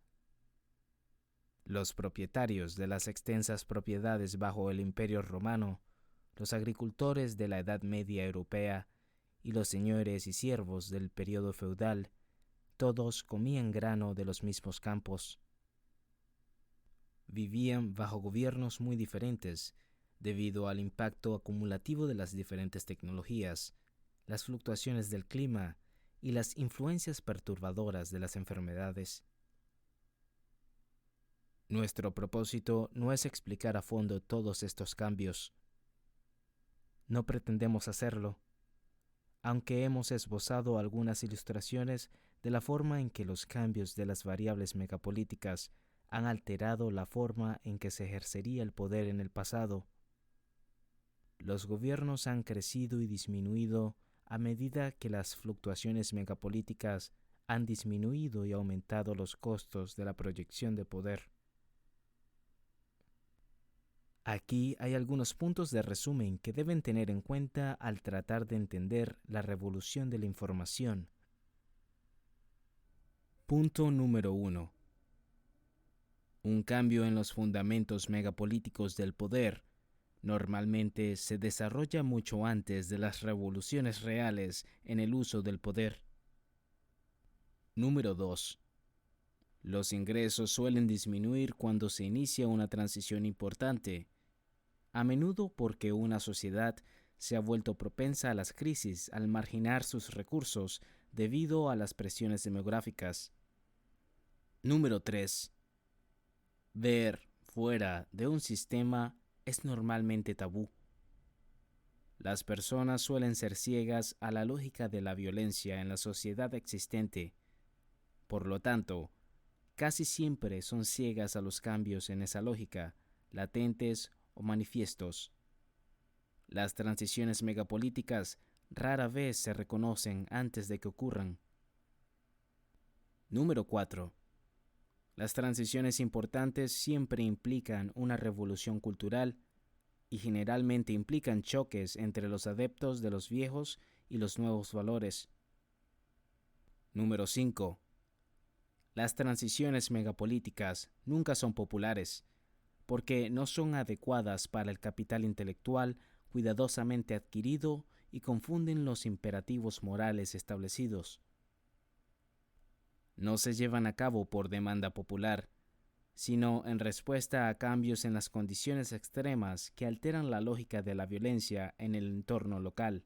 Los propietarios de las extensas propiedades bajo el Imperio Romano, los agricultores de la Edad Media europea y los señores y siervos del período feudal, todos comían grano de los mismos campos. Vivían bajo gobiernos muy diferentes, debido al impacto acumulativo de las diferentes tecnologías, las fluctuaciones del clima y las influencias perturbadoras de las enfermedades. Nuestro propósito no es explicar a fondo todos estos cambios. No pretendemos hacerlo, aunque hemos esbozado algunas ilustraciones de la forma en que los cambios de las variables megapolíticas han alterado la forma en que se ejercería el poder en el pasado. Los gobiernos han crecido y disminuido a medida que las fluctuaciones megapolíticas han disminuido y aumentado los costos de la proyección de poder. Aquí hay algunos puntos de resumen que deben tener en cuenta al tratar de entender la revolución de la información. Punto número 1. Un cambio en los fundamentos megapolíticos del poder normalmente se desarrolla mucho antes de las revoluciones reales en el uso del poder. Número 2. Los ingresos suelen disminuir cuando se inicia una transición importante, a menudo porque una sociedad se ha vuelto propensa a las crisis al marginar sus recursos debido a las presiones demográficas. Número 3. Ver fuera de un sistema es normalmente tabú. Las personas suelen ser ciegas a la lógica de la violencia en la sociedad existente. Por lo tanto, casi siempre son ciegas a los cambios en esa lógica, latentes o manifiestos. Las transiciones megapolíticas rara vez se reconocen antes de que ocurran. Número 4. Las transiciones importantes siempre implican una revolución cultural y generalmente implican choques entre los adeptos de los viejos y los nuevos valores. Número 5. Las transiciones megapolíticas nunca son populares, porque no son adecuadas para el capital intelectual cuidadosamente adquirido y confunden los imperativos morales establecidos. No se llevan a cabo por demanda popular, sino en respuesta a cambios en las condiciones extremas que alteran la lógica de la violencia en el entorno local.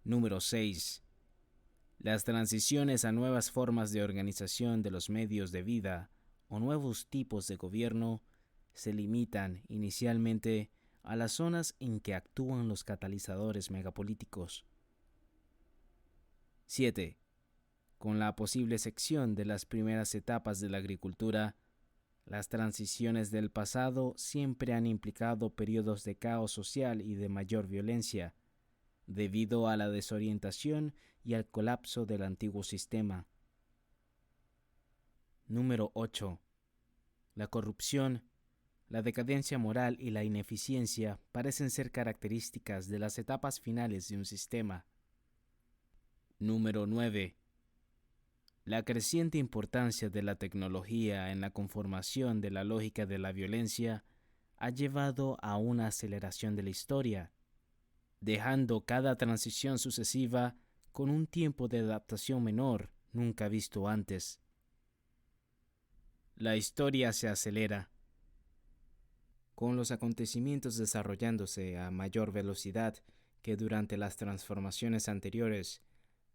Número 6. Las transiciones a nuevas formas de organización de los medios de vida o nuevos tipos de gobierno se limitan inicialmente a las zonas en que actúan los catalizadores megapolíticos. 7. Con la posible excepción de las primeras etapas de la agricultura, las transiciones del pasado siempre han implicado periodos de caos social y de mayor violencia, debido a la desorientación y al colapso del antiguo sistema. Número 8. La corrupción, la decadencia moral y la ineficiencia parecen ser características de las etapas finales de un sistema. Número 9. La creciente importancia de la tecnología en la conformación de la lógica de la violencia ha llevado a una aceleración de la historia, dejando cada transición sucesiva con un tiempo de adaptación menor nunca visto antes. La historia se acelera, con los acontecimientos desarrollándose a mayor velocidad que durante las transformaciones anteriores.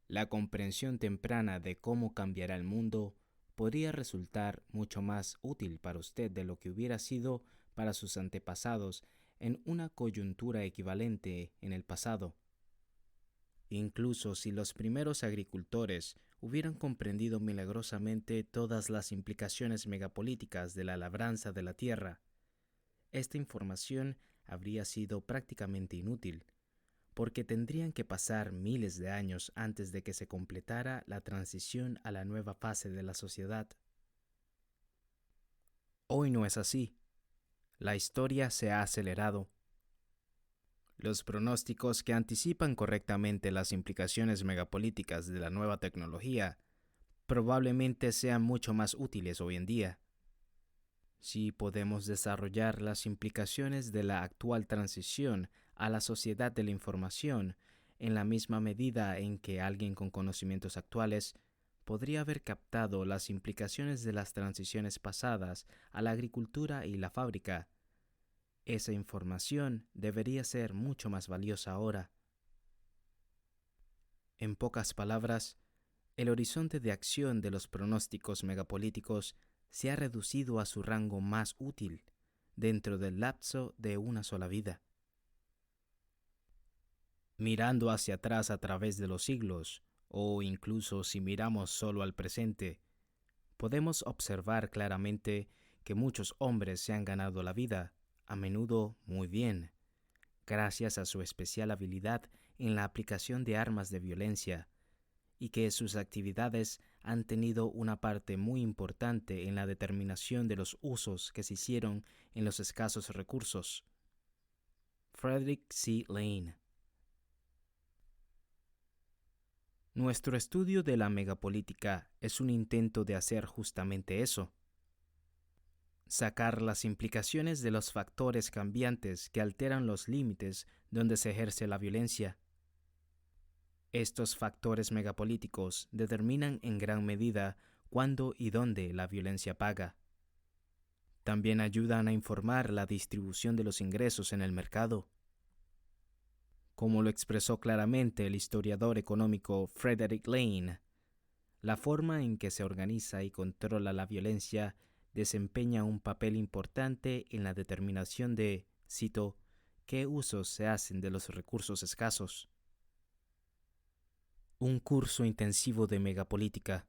La comprensión temprana de cómo cambiará el mundo podría resultar mucho más útil para usted de lo que hubiera sido para sus antepasados en una coyuntura equivalente en el pasado. Incluso si los primeros agricultores hubieran comprendido milagrosamente todas las implicaciones megapolíticas de la labranza de la tierra, esta información habría sido prácticamente inútil, porque tendrían que pasar miles de años antes de que se completara la transición a la nueva fase de la sociedad. Hoy no es así. La historia se ha acelerado. Los pronósticos que anticipan correctamente las implicaciones megapolíticas de la nueva tecnología probablemente sean mucho más útiles hoy en día. Si podemos desarrollar las implicaciones de la actual transición a la sociedad de la información en la misma medida en que alguien con conocimientos actuales podría haber captado las implicaciones de las transiciones pasadas a la agricultura y la fábrica, esa información debería ser mucho más valiosa ahora. En pocas palabras, el horizonte de acción de los pronósticos megapolíticos se ha reducido a su rango más útil dentro del lapso de una sola vida. Mirando hacia atrás a través de los siglos, o incluso si miramos solo al presente, podemos observar claramente que muchos hombres se han ganado la vida, a menudo muy bien, gracias a su especial habilidad en la aplicación de armas de violencia, y que sus actividades han tenido una parte muy importante en la determinación de los usos que se hicieron en los escasos recursos. Frederick C. Lane. Nuestro estudio de la megapolítica es un intento de hacer justamente eso: sacar las implicaciones de los factores cambiantes que alteran los límites donde se ejerce la violencia. Estos factores megapolíticos determinan en gran medida cuándo y dónde la violencia paga. También ayudan a informar la distribución de los ingresos en el mercado. Como lo expresó claramente el historiador económico Frederick Lane, la forma en que se organiza y controla la violencia desempeña un papel importante en la determinación de, cito, qué usos se hacen de los recursos escasos. Un curso intensivo de megapolítica.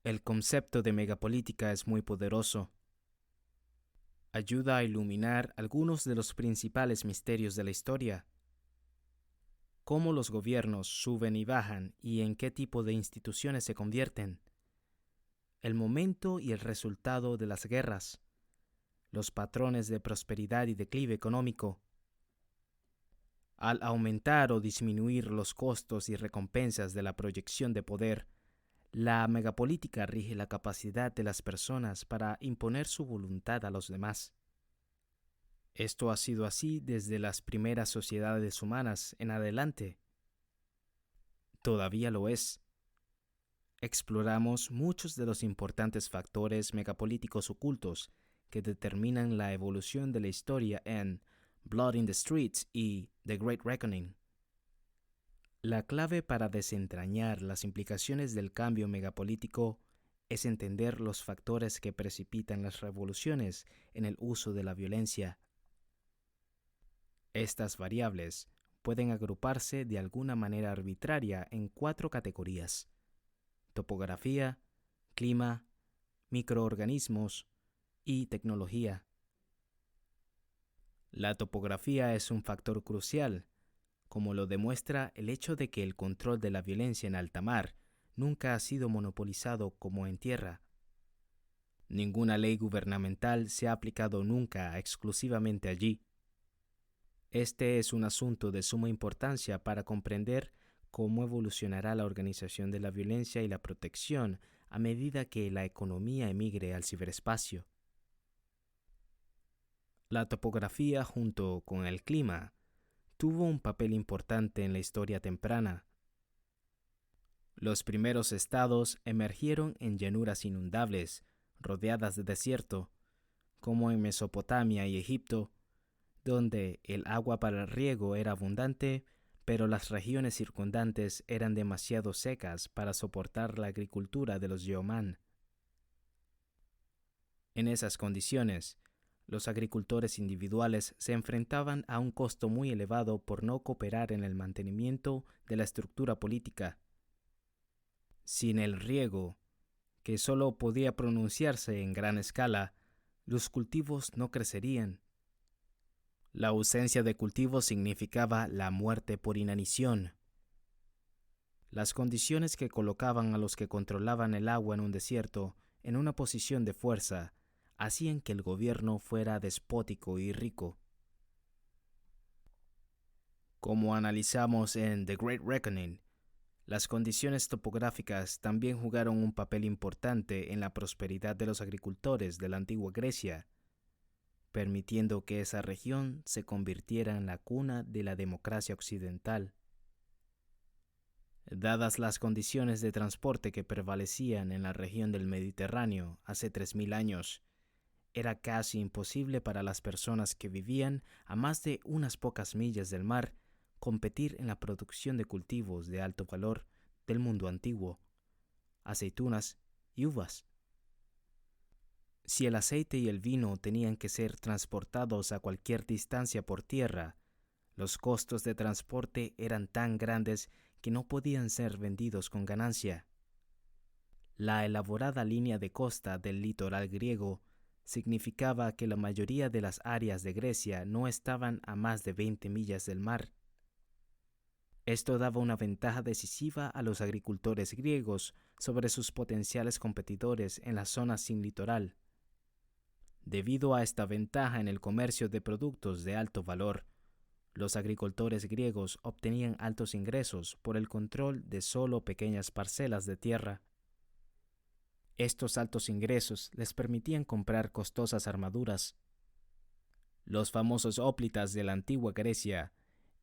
El concepto de megapolítica es muy poderoso. Ayuda a iluminar algunos de los principales misterios de la historia. Cómo los gobiernos suben y bajan y en qué tipo de instituciones se convierten. El momento y el resultado de las guerras. Los patrones de prosperidad y declive económico. Al aumentar o disminuir los costos y recompensas de la proyección de poder, la megapolítica rige la capacidad de las personas para imponer su voluntad a los demás. Esto ha sido así desde las primeras sociedades humanas en adelante. Todavía lo es. Exploramos muchos de los importantes factores megapolíticos ocultos que determinan la evolución de la historia en Blood in the Streets y The Great Reckoning. La clave para desentrañar las implicaciones del cambio megapolítico es entender los factores que precipitan las revoluciones en el uso de la violencia. Estas variables pueden agruparse de alguna manera arbitraria en 4 categorías: topografía, clima, microorganismos y tecnología. La topografía es un factor crucial, como lo demuestra el hecho de que el control de la violencia en alta mar nunca ha sido monopolizado como en tierra. Ninguna ley gubernamental se ha aplicado nunca exclusivamente allí. Este es un asunto de suma importancia para comprender cómo evolucionará la organización de la violencia y la protección a medida que la economía emigre al ciberespacio. La topografía, junto con el clima, tuvo un papel importante en la historia temprana. Los primeros estados emergieron en llanuras inundables, rodeadas de desierto, como en Mesopotamia y Egipto, donde el agua para el riego era abundante, pero las regiones circundantes eran demasiado secas para soportar la agricultura de los yeomán. En esas condiciones, los agricultores individuales se enfrentaban a un costo muy elevado por no cooperar en el mantenimiento de la estructura política. Sin el riego, que solo podía pronunciarse en gran escala, los cultivos no crecerían. La ausencia de cultivos significaba la muerte por inanición. Las condiciones que colocaban a los que controlaban el agua en un desierto en una posición de fuerza hacían que el gobierno fuera despótico y rico. Como analizamos en The Great Reckoning, las condiciones topográficas también jugaron un papel importante en la prosperidad de los agricultores de la antigua Grecia, permitiendo que esa región se convirtiera en la cuna de la democracia occidental. Dadas las condiciones de transporte que prevalecían en la región del Mediterráneo hace 3000 años, era casi imposible para las personas que vivían a más de unas pocas millas del mar competir en la producción de cultivos de alto valor del mundo antiguo, aceitunas y uvas. Si el aceite y el vino tenían que ser transportados a cualquier distancia por tierra, los costos de transporte eran tan grandes que no podían ser vendidos con ganancia. La elaborada línea de costa del litoral griego significaba que la mayoría de las áreas de Grecia no estaban a más de 20 millas del mar. Esto daba una ventaja decisiva a los agricultores griegos sobre sus potenciales competidores en las zonas sin litoral. Debido a esta ventaja en el comercio de productos de alto valor, los agricultores griegos obtenían altos ingresos por el control de solo pequeñas parcelas de tierra. Estos altos ingresos les permitían comprar costosas armaduras. Los famosos hóplitas de la antigua Grecia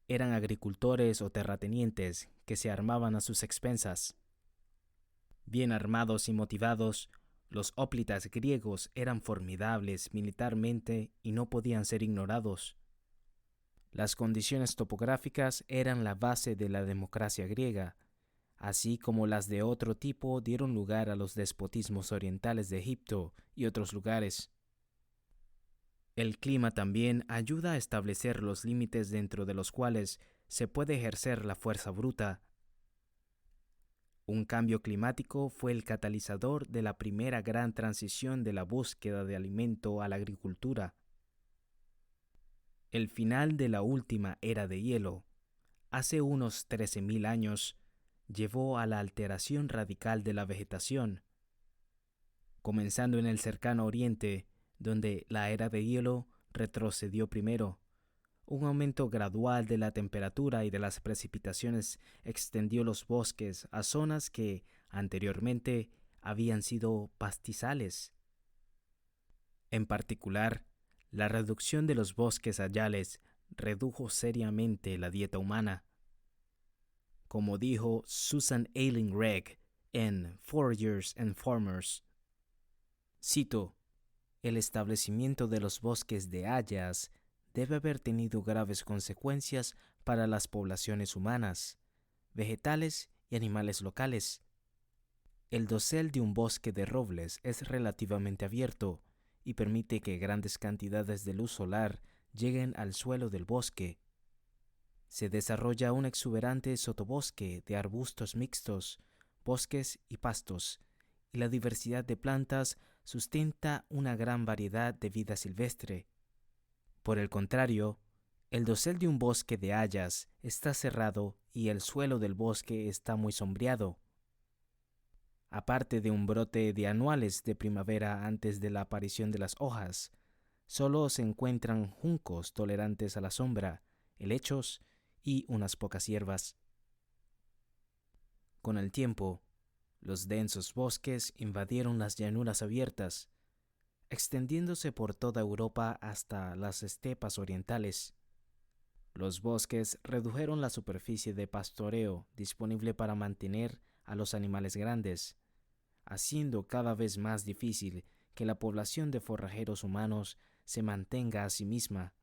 eran agricultores o terratenientes que se armaban a sus expensas. Bien armados y motivados, los hóplitas griegos eran formidables militarmente y no podían ser ignorados. Las condiciones topográficas eran la base de la democracia griega, así como las de otro tipo dieron lugar a los despotismos orientales de Egipto y otros lugares. El clima también ayuda a establecer los límites dentro de los cuales se puede ejercer la fuerza bruta. Un cambio climático fue el catalizador de la primera gran transición de la búsqueda de alimento a la agricultura. El final de la última era de hielo, hace unos 13.000 años, llevó a la alteración radical de la vegetación. Comenzando en el cercano oriente, donde la era de hielo retrocedió primero, un aumento gradual de la temperatura y de las precipitaciones extendió los bosques a zonas que anteriormente habían sido pastizales. En particular, la reducción de los bosques hayales redujo seriamente la dieta humana. Como dijo Susan Ayling Gregg en Foragers and Farmers, cito: "El establecimiento de los bosques de hayas debe haber tenido graves consecuencias para las poblaciones humanas, vegetales y animales locales. El dosel de un bosque de robles es relativamente abierto y permite que grandes cantidades de luz solar lleguen al suelo del bosque. Se desarrolla un exuberante sotobosque de arbustos mixtos, bosques y pastos, y la diversidad de plantas sustenta una gran variedad de vida silvestre. Por el contrario, el dosel de un bosque de hayas está cerrado y el suelo del bosque está muy sombreado. Aparte de un brote de anuales de primavera antes de la aparición de las hojas, solo se encuentran juncos tolerantes a la sombra, helechos y unas pocas hierbas. Con el tiempo, los densos bosques invadieron las llanuras abiertas, extendiéndose por toda Europa hasta las estepas orientales. Los bosques redujeron la superficie de pastoreo disponible para mantener a los animales grandes, haciendo cada vez más difícil que la población de forrajeros humanos se mantenga a sí misma.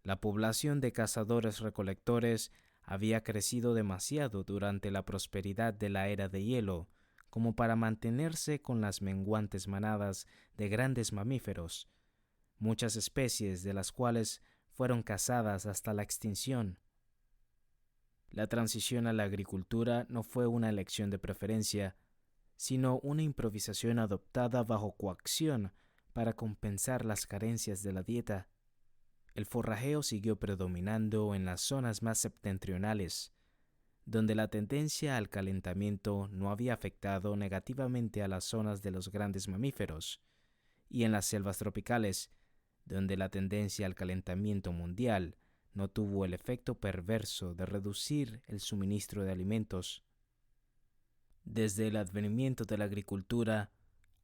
La población de cazadores-recolectores había crecido demasiado durante la prosperidad de la era de hielo como para mantenerse con las menguantes manadas de grandes mamíferos, muchas especies de las cuales fueron cazadas hasta la extinción. La transición a la agricultura no fue una elección de preferencia, sino una improvisación adoptada bajo coacción para compensar las carencias de la dieta. El forrajeo siguió predominando en las zonas más septentrionales, donde la tendencia al calentamiento no había afectado negativamente a las zonas de los grandes mamíferos, y en las selvas tropicales, donde la tendencia al calentamiento mundial no tuvo el efecto perverso de reducir el suministro de alimentos. Desde el advenimiento de la agricultura,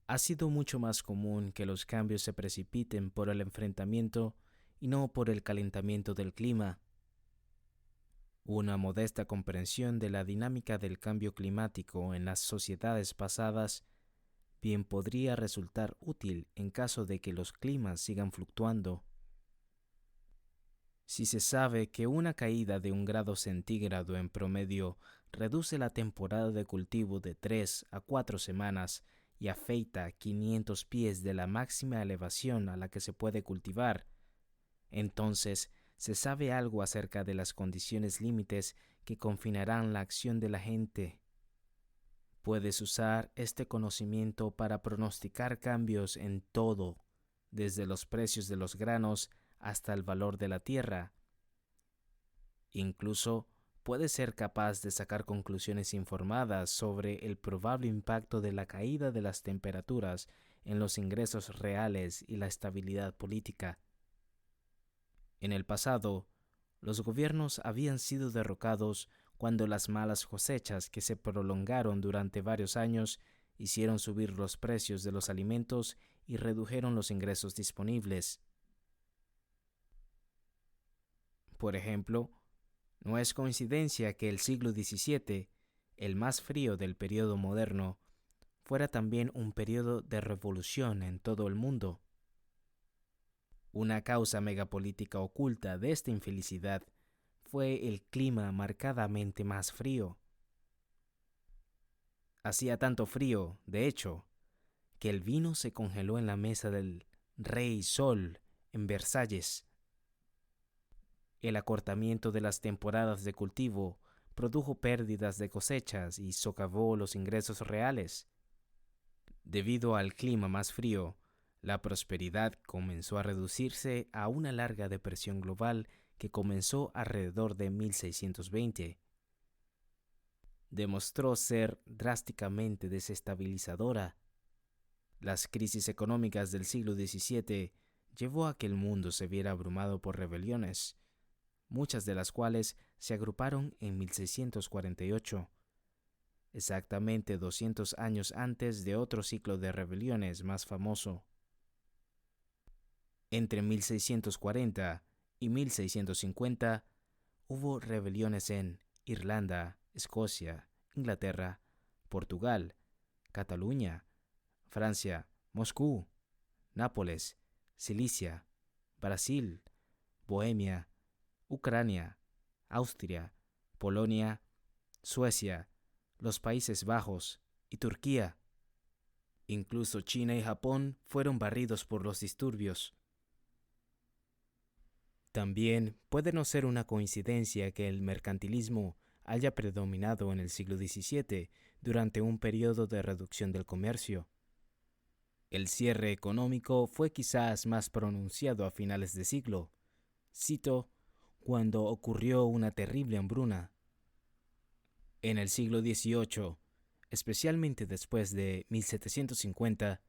ha sido mucho más común que los cambios se precipiten por el enfrentamiento y no por el calentamiento del clima. Una modesta comprensión de la dinámica del cambio climático en las sociedades pasadas bien podría resultar útil en caso de que los climas sigan fluctuando. Si se sabe que una caída de 1 grado centígrado en promedio reduce la temporada de cultivo de 3 a 4 semanas y afecta 500 pies de la máxima elevación a la que se puede cultivar, entonces se sabe algo acerca de las condiciones límites que confinarán la acción de la gente. Puedes usar este conocimiento para pronosticar cambios en todo, desde los precios de los granos hasta el valor de la tierra. Incluso puedes ser capaz de sacar conclusiones informadas sobre el probable impacto de la caída de las temperaturas en los ingresos reales y la estabilidad política. En el pasado, los gobiernos habían sido derrocados cuando las malas cosechas que se prolongaron durante varios años hicieron subir los precios de los alimentos y redujeron los ingresos disponibles. Por ejemplo, no es coincidencia que el siglo XVII, el más frío del periodo moderno, fuera también un periodo de revolución en todo el mundo. Una causa megapolítica oculta de esta infelicidad fue el clima marcadamente más frío. Hacía tanto frío, de hecho, que el vino se congeló en la mesa del Rey Sol en Versalles. El acortamiento de las temporadas de cultivo produjo pérdidas de cosechas y socavó los ingresos reales. Debido al clima más frío, la prosperidad comenzó a reducirse a una larga depresión global que comenzó alrededor de 1620. Demostró ser drásticamente desestabilizadora. Las crisis económicas del siglo XVII llevó a que el mundo se viera abrumado por rebeliones, muchas de las cuales se agruparon en 1648, exactamente 200 años antes de otro ciclo de rebeliones más famoso. Entre 1640 y 1650 hubo rebeliones en Irlanda, Escocia, Inglaterra, Portugal, Cataluña, Francia, Moscú, Nápoles, Sicilia, Brasil, Bohemia, Ucrania, Austria, Polonia, Suecia, los Países Bajos y Turquía. Incluso China y Japón fueron barridos por los disturbios. También puede no ser una coincidencia que el mercantilismo haya predominado en el siglo XVII durante un periodo de reducción del comercio. El cierre económico fue quizás más pronunciado a finales de siglo. Cito, cuando ocurrió una terrible hambruna. En el siglo XVIII, especialmente después de 1750,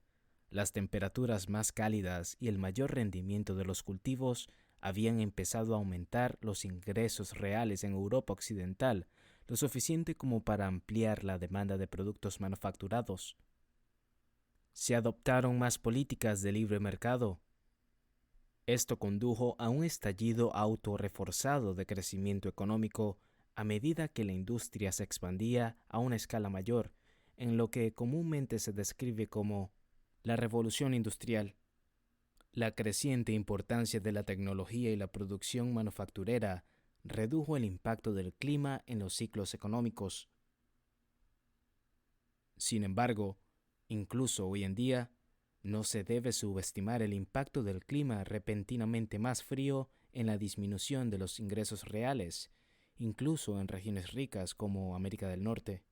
las temperaturas más cálidas y el mayor rendimiento de los cultivos habían empezado a aumentar los ingresos reales en Europa occidental, lo suficiente como para ampliar la demanda de productos manufacturados. Se adoptaron más políticas de libre mercado. Esto condujo a un estallido autorreforzado de crecimiento económico a medida que la industria se expandía a una escala mayor, en lo que comúnmente se describe como la revolución industrial. La creciente importancia de la tecnología y la producción manufacturera redujo el impacto del clima en los ciclos económicos. Sin embargo, incluso hoy en día, no se debe subestimar el impacto del clima repentinamente más frío en la disminución de los ingresos reales, incluso en regiones ricas como América del Norte.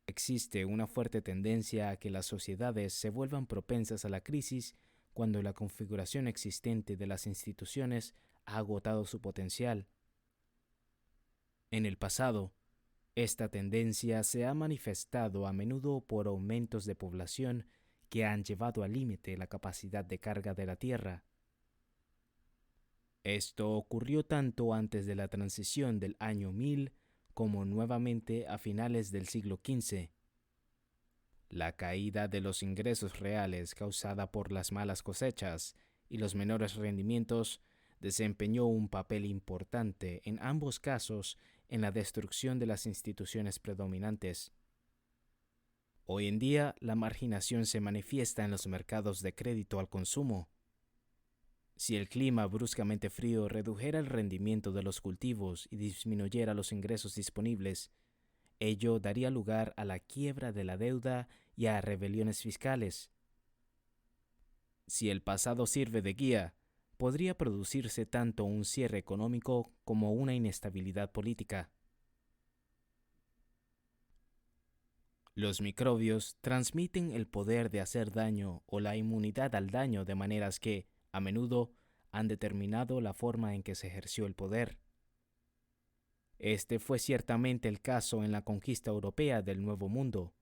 Existe una fuerte tendencia a que las sociedades se vuelvan propensas a la crisis cuando la configuración existente de las instituciones ha agotado su potencial. En el pasado, esta tendencia se ha manifestado a menudo por aumentos de población que han llevado al límite la capacidad de carga de la Tierra. Esto ocurrió tanto antes de la transición del año 1000 como nuevamente a finales del siglo XV. La caída de los ingresos reales causada por las malas cosechas y los menores rendimientos desempeñó un papel importante en ambos casos en la destrucción de las instituciones predominantes. Hoy en día, la marginación se manifiesta en los mercados de crédito al consumo. Si el clima bruscamente frío redujera el rendimiento de los cultivos y disminuyera los ingresos disponibles, ello daría lugar a la quiebra de la deuda y a rebeliones fiscales. Si el pasado sirve de guía, podría producirse tanto un cierre económico como una inestabilidad política. Los microbios transmiten el poder de hacer daño o la inmunidad al daño de maneras que, a menudo, han determinado la forma en que se ejerció el poder. Este fue ciertamente el caso en la conquista europea del Nuevo Mundo,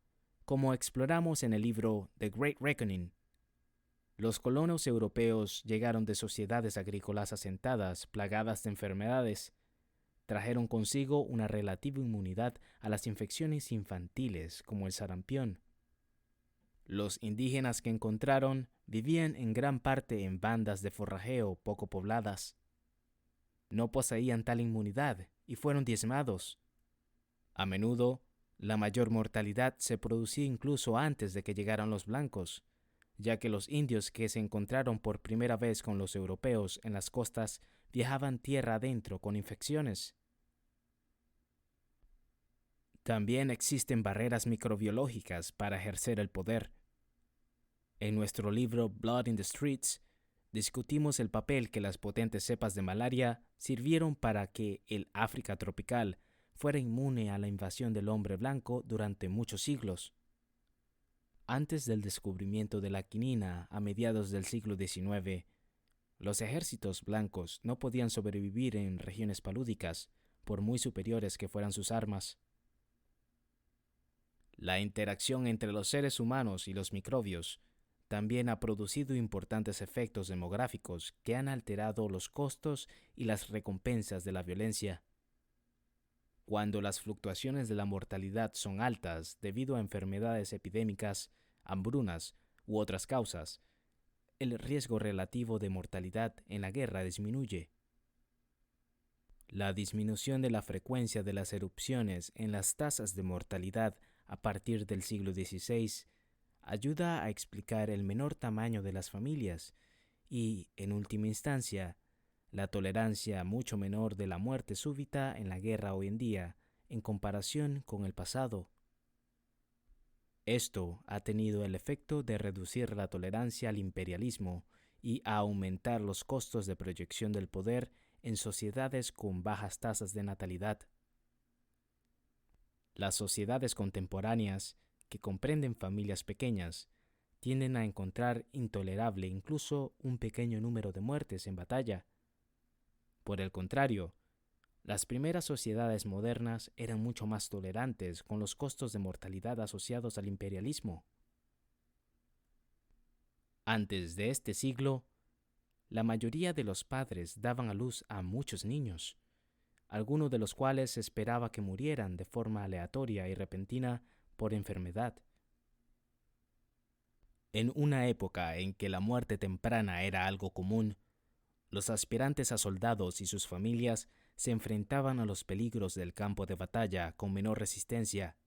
como exploramos en el libro The Great Reckoning. Los colonos europeos llegaron de sociedades agrícolas asentadas, plagadas de enfermedades. Trajeron consigo una relativa inmunidad a las infecciones infantiles, como el sarampión. Los indígenas que encontraron vivían en gran parte en bandas de forrajeo poco pobladas. No poseían tal inmunidad y fueron diezmados. A menudo, la mayor mortalidad se producía incluso antes de que llegaran los blancos, ya que los indios que se encontraron por primera vez con los europeos en las costas viajaban tierra adentro con infecciones. También existen barreras microbiológicas para ejercer el poder. En nuestro libro Blood in the Streets, discutimos el papel que las potentes cepas de malaria sirvieron para que el África tropical fuera inmune a la invasión del hombre blanco durante muchos siglos. Antes del descubrimiento de la quinina a mediados del siglo XIX, los ejércitos blancos no podían sobrevivir en regiones palúdicas, por muy superiores que fueran sus armas. La interacción entre los seres humanos y los microbios también ha producido importantes efectos demográficos que han alterado los costos y las recompensas de la violencia. Cuando las fluctuaciones de la mortalidad son altas debido a enfermedades epidémicas, hambrunas u otras causas, el riesgo relativo de mortalidad en la guerra disminuye. La disminución de la frecuencia de las erupciones en las tasas de mortalidad a partir del siglo XVI ayuda a explicar el menor tamaño de las familias y, en última instancia, la tolerancia mucho menor de la muerte súbita en la guerra hoy en día en comparación con el pasado. Esto ha tenido el efecto de reducir la tolerancia al imperialismo y a aumentar los costos de proyección del poder en sociedades con bajas tasas de natalidad. Las sociedades contemporáneas, que comprenden familias pequeñas, tienden a encontrar intolerable incluso un pequeño número de muertes en batalla. Por el contrario, las primeras sociedades modernas eran mucho más tolerantes con los costos de mortalidad asociados al imperialismo. Antes de este siglo, la mayoría de los padres daban a luz a muchos niños, algunos de los cuales se esperaba que murieran de forma aleatoria y repentina por enfermedad. En una época en que la muerte temprana era algo común, Los aspirantes a soldados y sus familias se enfrentaban a los peligros del campo de batalla con menor resistencia.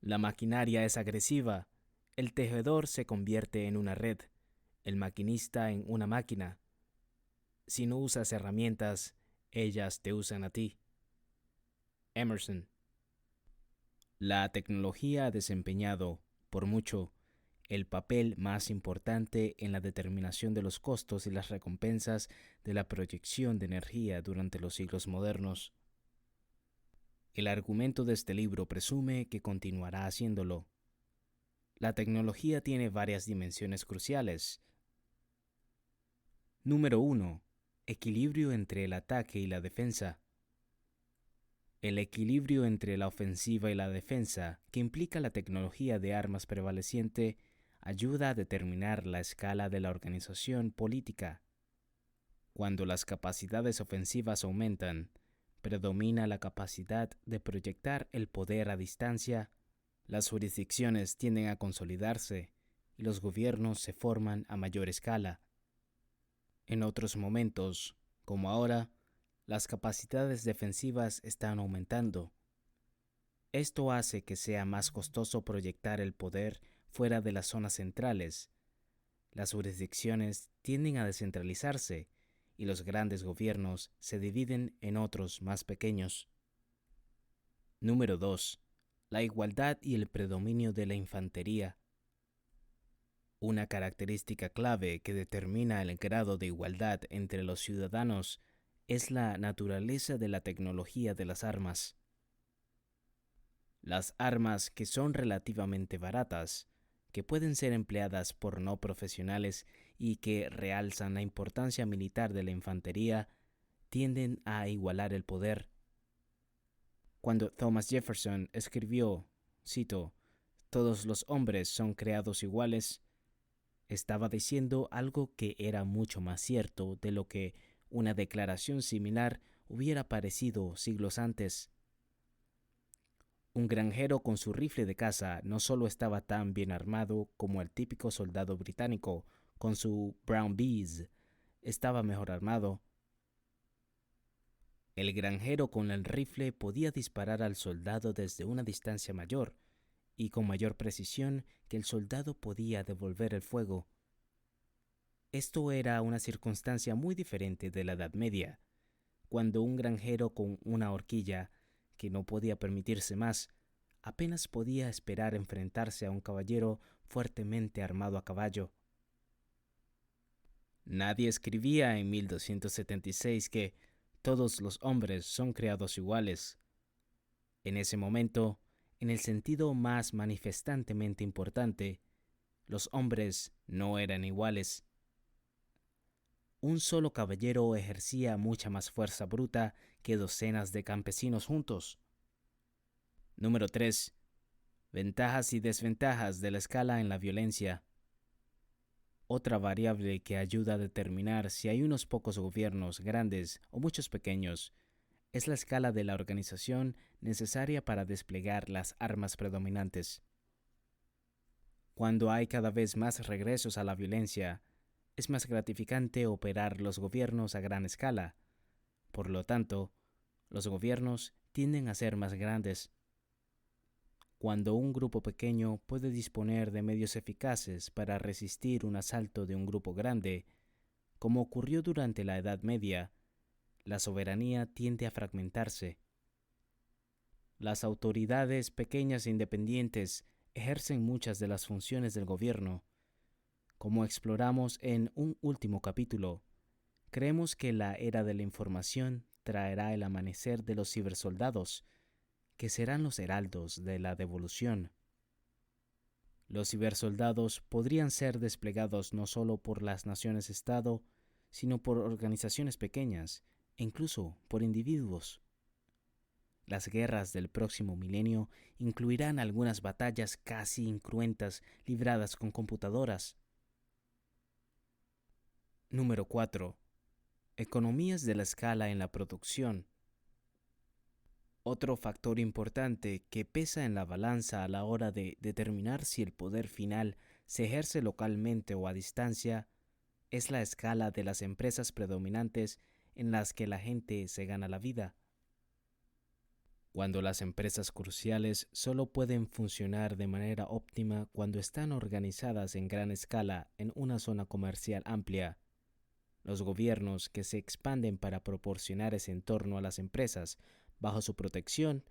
La maquinaria es agresiva, el tejedor se convierte en una red, el maquinista en una máquina. Si no usas herramientas, ellas te usan a ti. Emerson. La tecnología ha desempeñado, por mucho, el papel más importante en la determinación de los costos y las recompensas de la proyección de energía durante los siglos modernos. El argumento de este libro presume que continuará haciéndolo. La tecnología tiene varias dimensiones cruciales. Número 1. Equilibrio entre el ataque y la defensa. El equilibrio entre la ofensiva y la defensa, que implica la tecnología de armas prevaleciente, ayuda a determinar la escala de la organización política. Cuando las capacidades ofensivas aumentan, predomina la capacidad de proyectar el poder a distancia, las jurisdicciones tienden a consolidarse y los gobiernos se forman a mayor escala. En otros momentos, como ahora, las capacidades defensivas están aumentando. Esto hace que sea más costoso proyectar el poder fuera de las zonas centrales. Las jurisdicciones tienden a descentralizarse y los grandes gobiernos se dividen en otros más pequeños. Número 2. La igualdad y el predominio de la infantería. Una característica clave que determina el grado de igualdad entre los ciudadanos es la naturaleza de la tecnología de las armas. Las armas, que son relativamente baratas, que pueden ser empleadas por no profesionales y que realzan la importancia militar de la infantería, tienden a igualar el poder. Cuando Thomas Jefferson escribió, cito, "Todos los hombres son creados iguales", estaba diciendo algo que era mucho más cierto de lo que una declaración similar hubiera parecido siglos antes. Un granjero con su rifle de caza no solo estaba tan bien armado como el típico soldado británico con su Brown Bees, estaba mejor armado. El granjero con el rifle podía disparar al soldado desde una distancia mayor y con mayor precisión que el soldado podía devolver el fuego. Esto era una circunstancia muy diferente de la Edad Media, cuando un granjero con una horquilla, que no podía permitirse más, apenas podía esperar enfrentarse a un caballero fuertemente armado a caballo. Nadie escribía en 1276 que todos los hombres son creados iguales. En ese momento, en el sentido más manifestantemente importante, los hombres no eran iguales. Un solo caballero ejercía mucha más fuerza bruta que docenas de campesinos juntos. Número 3. Ventajas y desventajas de la escala en la violencia. Otra variable que ayuda a determinar si hay unos pocos gobiernos grandes o muchos pequeños es la escala de la organización necesaria para desplegar las armas predominantes. Cuando hay cada vez más regresos a la violencia, es más gratificante operar los gobiernos a gran escala. Por lo tanto, los gobiernos tienden a ser más grandes. Cuando un grupo pequeño puede disponer de medios eficaces para resistir un asalto de un grupo grande, como ocurrió durante la Edad Media, la soberanía tiende a fragmentarse. Las autoridades pequeñas e independientes ejercen muchas de las funciones del gobierno. Como exploramos en un último capítulo, creemos que la era de la información traerá el amanecer de los cibersoldados, que serán los heraldos de la devolución. Los cibersoldados podrían ser desplegados no solo por las naciones-estado, sino por organizaciones pequeñas e incluso por individuos. Las guerras del próximo milenio incluirán algunas batallas casi incruentas libradas con computadoras. Número 4. Economías de la escala en la producción. Otro factor importante que pesa en la balanza a la hora de determinar si el poder final se ejerce localmente o a distancia es la escala de las empresas predominantes en las que la gente se gana la vida. Cuando las empresas cruciales solo pueden funcionar de manera óptima cuando están organizadas en gran escala en una zona comercial amplia, los gobiernos que se expanden para proporcionar ese entorno a las empresas bajo su protección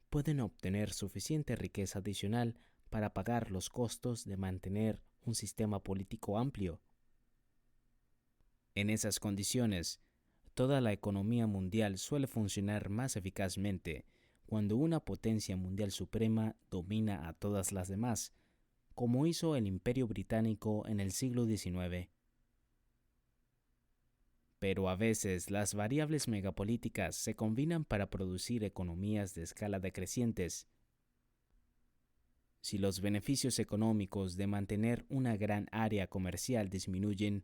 pueden obtener suficiente riqueza adicional para pagar los costos de mantener un sistema político amplio. En esas condiciones, toda la economía mundial suele funcionar más eficazmente cuando una potencia mundial suprema domina a todas las demás, como hizo el Imperio Británico en el siglo XIX. Pero a veces las variables megapolíticas se combinan para producir economías de escala decrecientes. Si los beneficios económicos de mantener una gran área comercial disminuyen,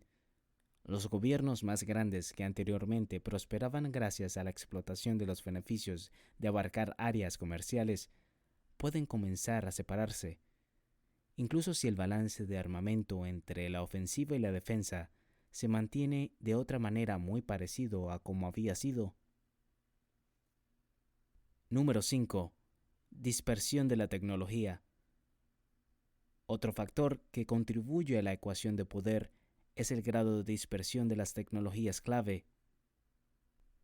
los gobiernos más grandes que anteriormente prosperaban gracias a la explotación de los beneficios de abarcar áreas comerciales pueden comenzar a separarse, incluso si el balance de armamento entre la ofensiva y la defensa se mantiene de otra manera muy parecido a como había sido. Número 5. Dispersión de la tecnología. Otro factor que contribuye a la ecuación de poder es el grado de dispersión de las tecnologías clave.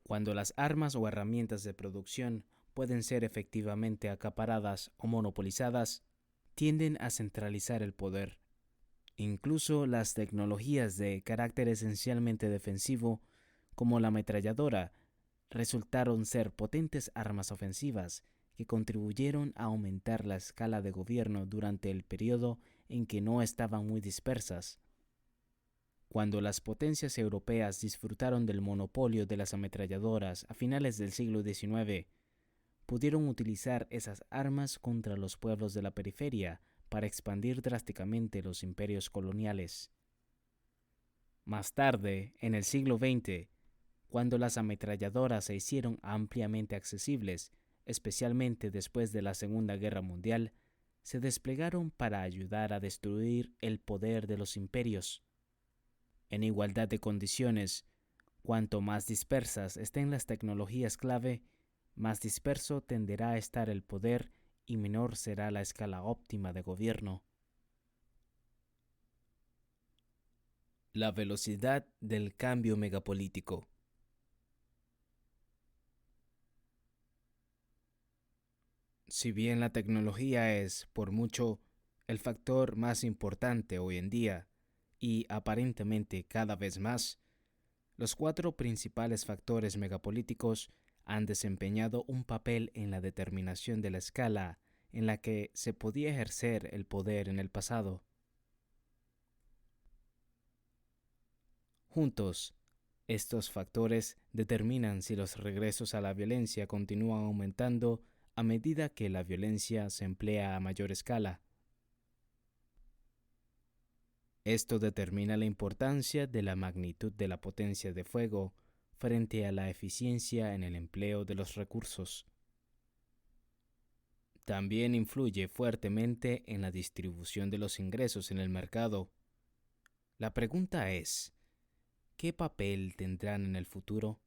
Cuando las armas o herramientas de producción pueden ser efectivamente acaparadas o monopolizadas, tienden a centralizar el poder. Incluso las tecnologías de carácter esencialmente defensivo, como la ametralladora, resultaron ser potentes armas ofensivas que contribuyeron a aumentar la escala de gobierno durante el periodo en que no estaban muy dispersas. Cuando las potencias europeas disfrutaron del monopolio de las ametralladoras a finales del siglo XIX, pudieron utilizar esas armas contra los pueblos de la periferia para expandir drásticamente los imperios coloniales. Más tarde, en el siglo XX, cuando las ametralladoras se hicieron ampliamente accesibles, especialmente después de la Segunda Guerra Mundial, se desplegaron para ayudar a destruir el poder de los imperios. En igualdad de condiciones, cuanto más dispersas estén las tecnologías clave, más disperso tenderá a estar el poder y menor será la escala óptima de gobierno. La velocidad del cambio megapolítico. Si bien la tecnología es, por mucho, el factor más importante hoy en día, y aparentemente cada vez más, los 4 principales factores megapolíticos han desempeñado un papel en la determinación de la escala en la que se podía ejercer el poder en el pasado. Juntos, estos factores determinan si los regresos a la violencia continúan aumentando a medida que la violencia se emplea a mayor escala. Esto determina la importancia de la magnitud de la potencia de fuego frente a la eficiencia en el empleo de los recursos. También influye fuertemente en la distribución de los ingresos en el mercado. La pregunta es, ¿qué papel tendrán en el futuro?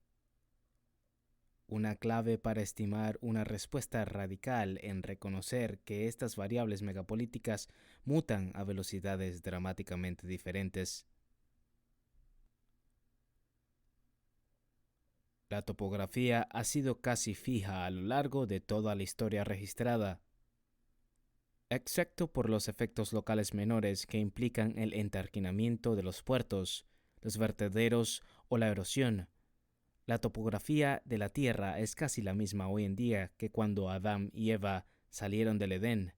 Una clave para estimar una respuesta radical en reconocer que estas variables megapolíticas mutan a velocidades dramáticamente diferentes. La topografía ha sido casi fija a lo largo de toda la historia registrada, excepto por los efectos locales menores que implican el entarquinamiento de los puertos, los vertederos o la erosión. La topografía de la Tierra es casi la misma hoy en día que cuando Adán y Eva salieron del Edén.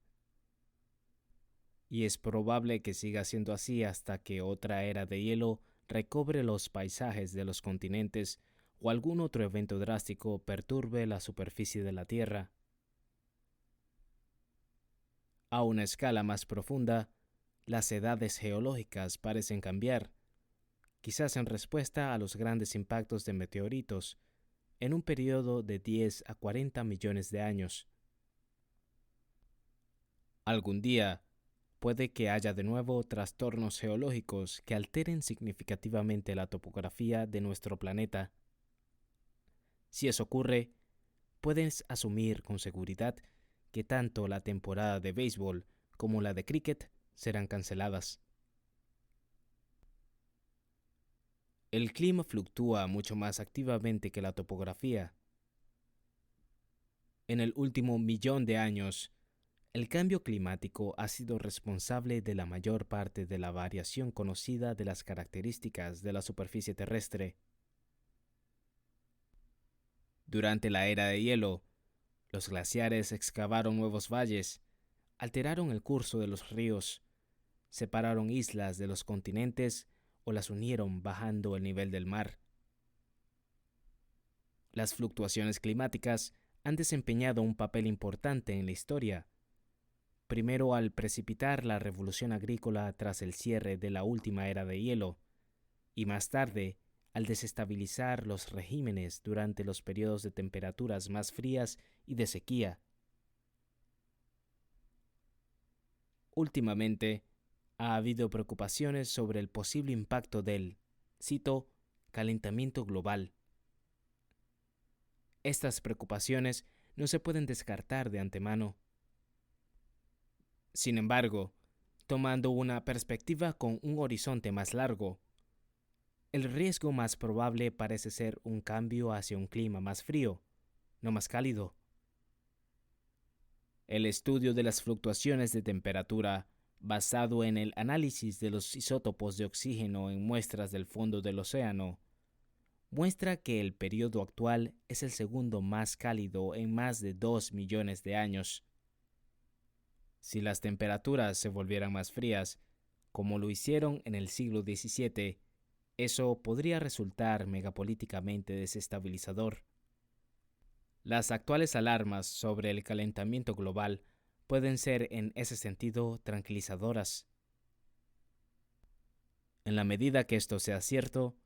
Y es probable que siga siendo así hasta que otra era de hielo recobre los paisajes de los continentes o algún otro evento drástico perturbe la superficie de la Tierra. A una escala más profunda, las edades geológicas parecen cambiar, quizás en respuesta a los grandes impactos de meteoritos, en un periodo de 10 a 40 millones de años. Algún día, puede que haya de nuevo trastornos geológicos que alteren significativamente la topografía de nuestro planeta. Si eso ocurre, puedes asumir con seguridad que tanto la temporada de béisbol como la de cricket serán canceladas. El clima fluctúa mucho más activamente que la topografía. En el último millón de años, el cambio climático ha sido responsable de la mayor parte de la variación conocida de las características de la superficie terrestre. Durante la era de hielo, los glaciares excavaron nuevos valles, alteraron el curso de los ríos, separaron islas de los continentes o las unieron bajando el nivel del mar. Las fluctuaciones climáticas han desempeñado un papel importante en la historia, primero al precipitar la revolución agrícola tras el cierre de la última era de hielo, y más tarde al desestabilizar los regímenes durante los periodos de temperaturas más frías y de sequía. Últimamente, ha habido preocupaciones sobre el posible impacto del, cito, calentamiento global. Estas preocupaciones no se pueden descartar de antemano. Sin embargo, tomando una perspectiva con un horizonte más largo, el riesgo más probable parece ser un cambio hacia un clima más frío, no más cálido. El estudio de las fluctuaciones de temperatura, basado en el análisis de los isótopos de oxígeno en muestras del fondo del océano, muestra que el periodo actual es el segundo más cálido en más de 2 millones de años. Si las temperaturas se volvieran más frías, como lo hicieron en el siglo XVII, eso podría resultar megapolíticamente desestabilizador. Las actuales alarmas sobre el calentamiento global pueden ser en ese sentido tranquilizadoras. En la medida que esto sea cierto,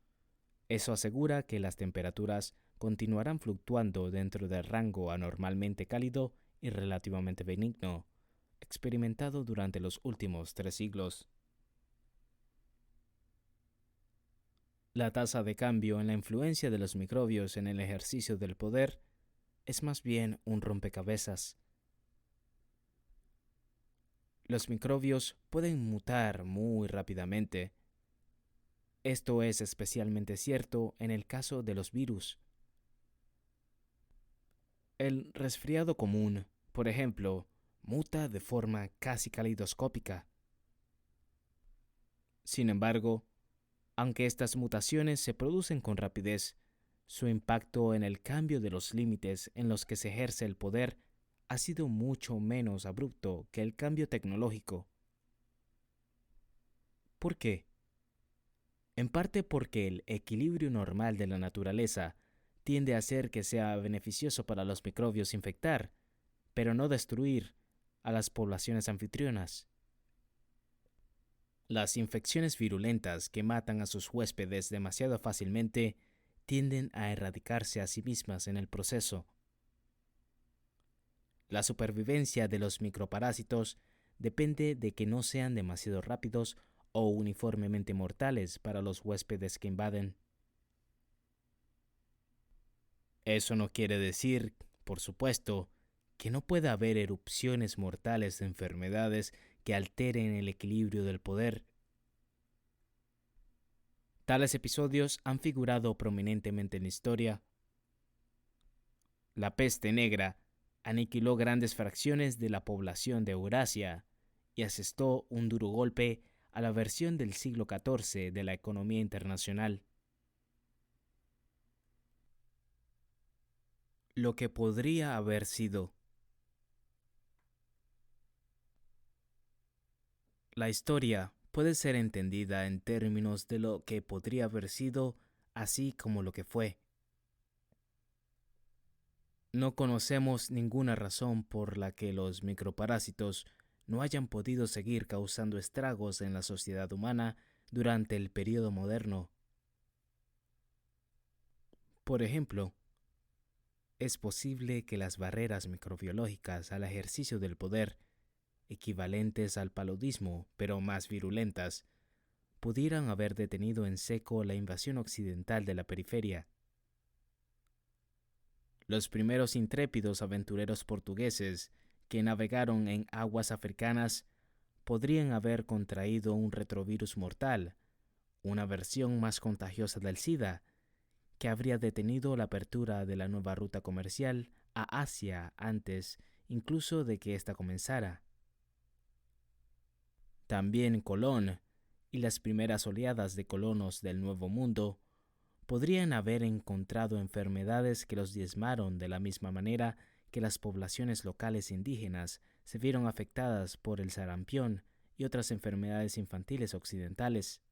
eso asegura que las temperaturas continuarán fluctuando dentro del rango anormalmente cálido y relativamente benigno, experimentado durante los últimos 3 siglos. La tasa de cambio en la influencia de los microbios en el ejercicio del poder es más bien un rompecabezas. Los microbios pueden mutar muy rápidamente. Esto es especialmente cierto en el caso de los virus. El resfriado común, por ejemplo, muta de forma casi calidoscópica. Sin embargo, aunque estas mutaciones se producen con rapidez, su impacto en el cambio de los límites en los que se ejerce el poder ha sido mucho menos abrupto que el cambio tecnológico. ¿Por qué? En parte porque el equilibrio normal de la naturaleza tiende a hacer que sea beneficioso para los microbios infectar, pero no destruir, a las poblaciones anfitrionas. Las infecciones virulentas que matan a sus huéspedes demasiado fácilmente tienden a erradicarse a sí mismas en el proceso. La supervivencia de los microparásitos depende de que no sean demasiado rápidos o uniformemente mortales para los huéspedes que invaden. Eso no quiere decir, por supuesto, que no pueda haber erupciones mortales de enfermedades que alteren el equilibrio del poder. Tales episodios han figurado prominentemente en la historia. La peste negra aniquiló grandes fracciones de la población de Eurasia y asestó un duro golpe a la versión del siglo XIV de la economía internacional. Lo que podría haber sido. La historia puede ser entendida en términos de lo que podría haber sido, así como lo que fue. No conocemos ninguna razón por la que los microparásitos no hayan podido seguir causando estragos en la sociedad humana durante el período moderno. Por ejemplo, es posible que las barreras microbiológicas al ejercicio del poder equivalentes al paludismo, pero más virulentas, pudieran haber detenido en seco la invasión occidental de la periferia. Los primeros intrépidos aventureros portugueses que navegaron en aguas africanas podrían haber contraído un retrovirus mortal, una versión más contagiosa del SIDA, que habría detenido la apertura de la nueva ruta comercial a Asia antes incluso de que ésta comenzara. También Colón y las primeras oleadas de colonos del Nuevo Mundo podrían haber encontrado enfermedades que los diezmaron de la misma manera que las poblaciones locales indígenas se vieron afectadas por el sarampión y otras enfermedades infantiles occidentales.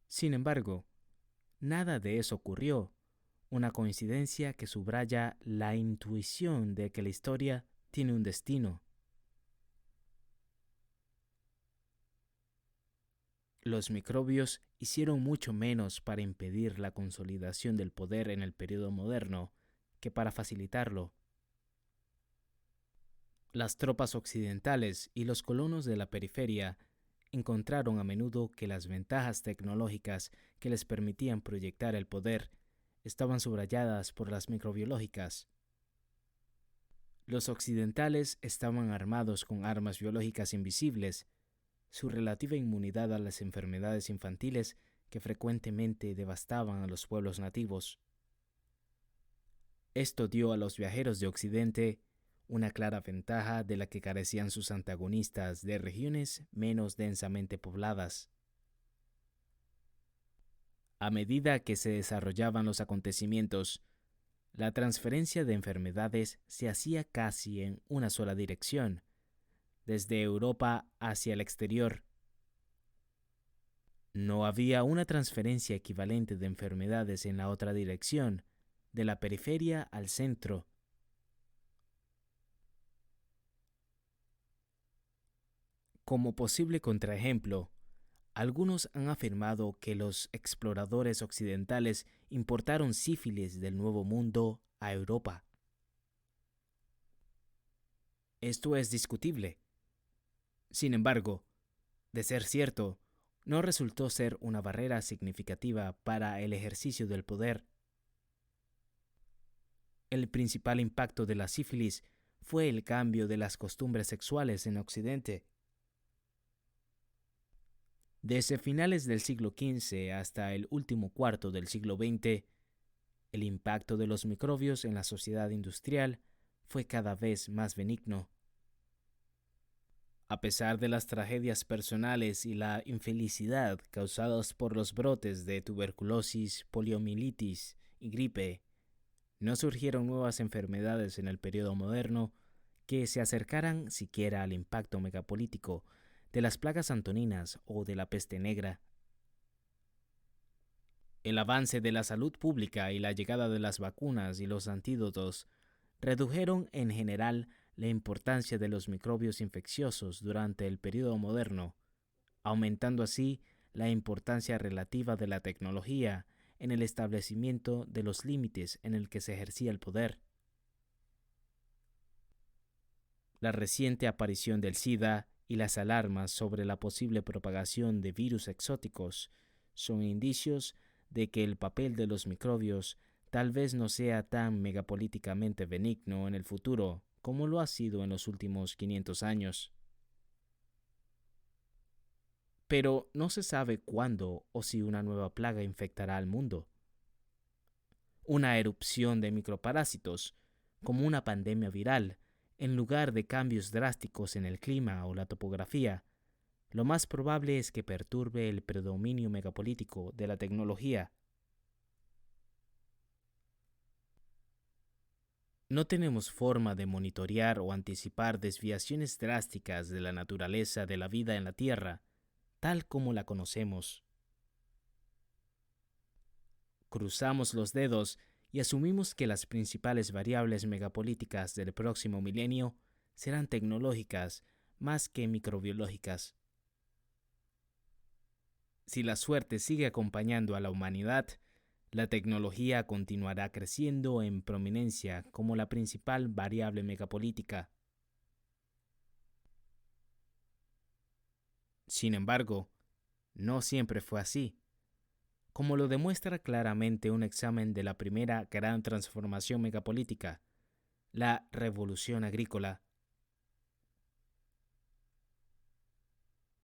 Sin embargo, nada de eso ocurrió, una coincidencia que subraya la intuición de que la historia tiene un destino. Los microbios hicieron mucho menos para impedir la consolidación del poder en el período moderno que para facilitarlo. Las tropas occidentales y los colonos de la periferia encontraron a menudo que las ventajas tecnológicas que les permitían proyectar el poder estaban subrayadas por las microbiológicas. Los occidentales estaban armados con armas biológicas invisibles. Su relativa inmunidad a las enfermedades infantiles que frecuentemente devastaban a los pueblos nativos. Esto dio a los viajeros de Occidente una clara ventaja de la que carecían sus antagonistas de regiones menos densamente pobladas. A medida que se desarrollaban los acontecimientos, la transferencia de enfermedades se hacía casi en una sola dirección, desde Europa hacia el exterior. No había una transferencia equivalente de enfermedades en la otra dirección, de la periferia al centro. Como posible contraejemplo, algunos han afirmado que los exploradores occidentales importaron sífilis del Nuevo Mundo a Europa. Esto es discutible. Sin embargo, de ser cierto, no resultó ser una barrera significativa para el ejercicio del poder. El principal impacto de la sífilis fue el cambio de las costumbres sexuales en Occidente. Desde finales del siglo XV hasta el último cuarto del siglo XX, el impacto de los microbios en la sociedad industrial fue cada vez más benigno. A pesar de las tragedias personales y la infelicidad causadas por los brotes de tuberculosis, poliomielitis y gripe, no surgieron nuevas enfermedades en el periodo moderno que se acercaran siquiera al impacto megapolítico de las plagas antoninas o de la peste negra. El avance de la salud pública y la llegada de las vacunas y los antídotos redujeron en general la importancia de los microbios infecciosos durante el periodo moderno, aumentando así la importancia relativa de la tecnología en el establecimiento de los límites en el que se ejercía el poder. La reciente aparición del SIDA y las alarmas sobre la posible propagación de virus exóticos son indicios de que el papel de los microbios tal vez no sea tan megapolíticamente benigno en el futuro como lo ha sido en los últimos 500 años. Pero no se sabe cuándo o si una nueva plaga infectará al mundo. Una erupción de microparásitos, como una pandemia viral, en lugar de cambios drásticos en el clima o la topografía, lo más probable es que perturbe el predominio megapolítico de la tecnología. No tenemos forma de monitorear o anticipar desviaciones drásticas de la naturaleza de la vida en la Tierra, tal como la conocemos. Cruzamos los dedos y asumimos que las principales variables megapolíticas del próximo milenio serán tecnológicas más que microbiológicas. Si la suerte sigue acompañando a la humanidad, la tecnología continuará creciendo en prominencia como la principal variable megapolítica. Sin embargo, no siempre fue así. Como lo demuestra claramente un examen de la primera gran transformación megapolítica, la revolución agrícola,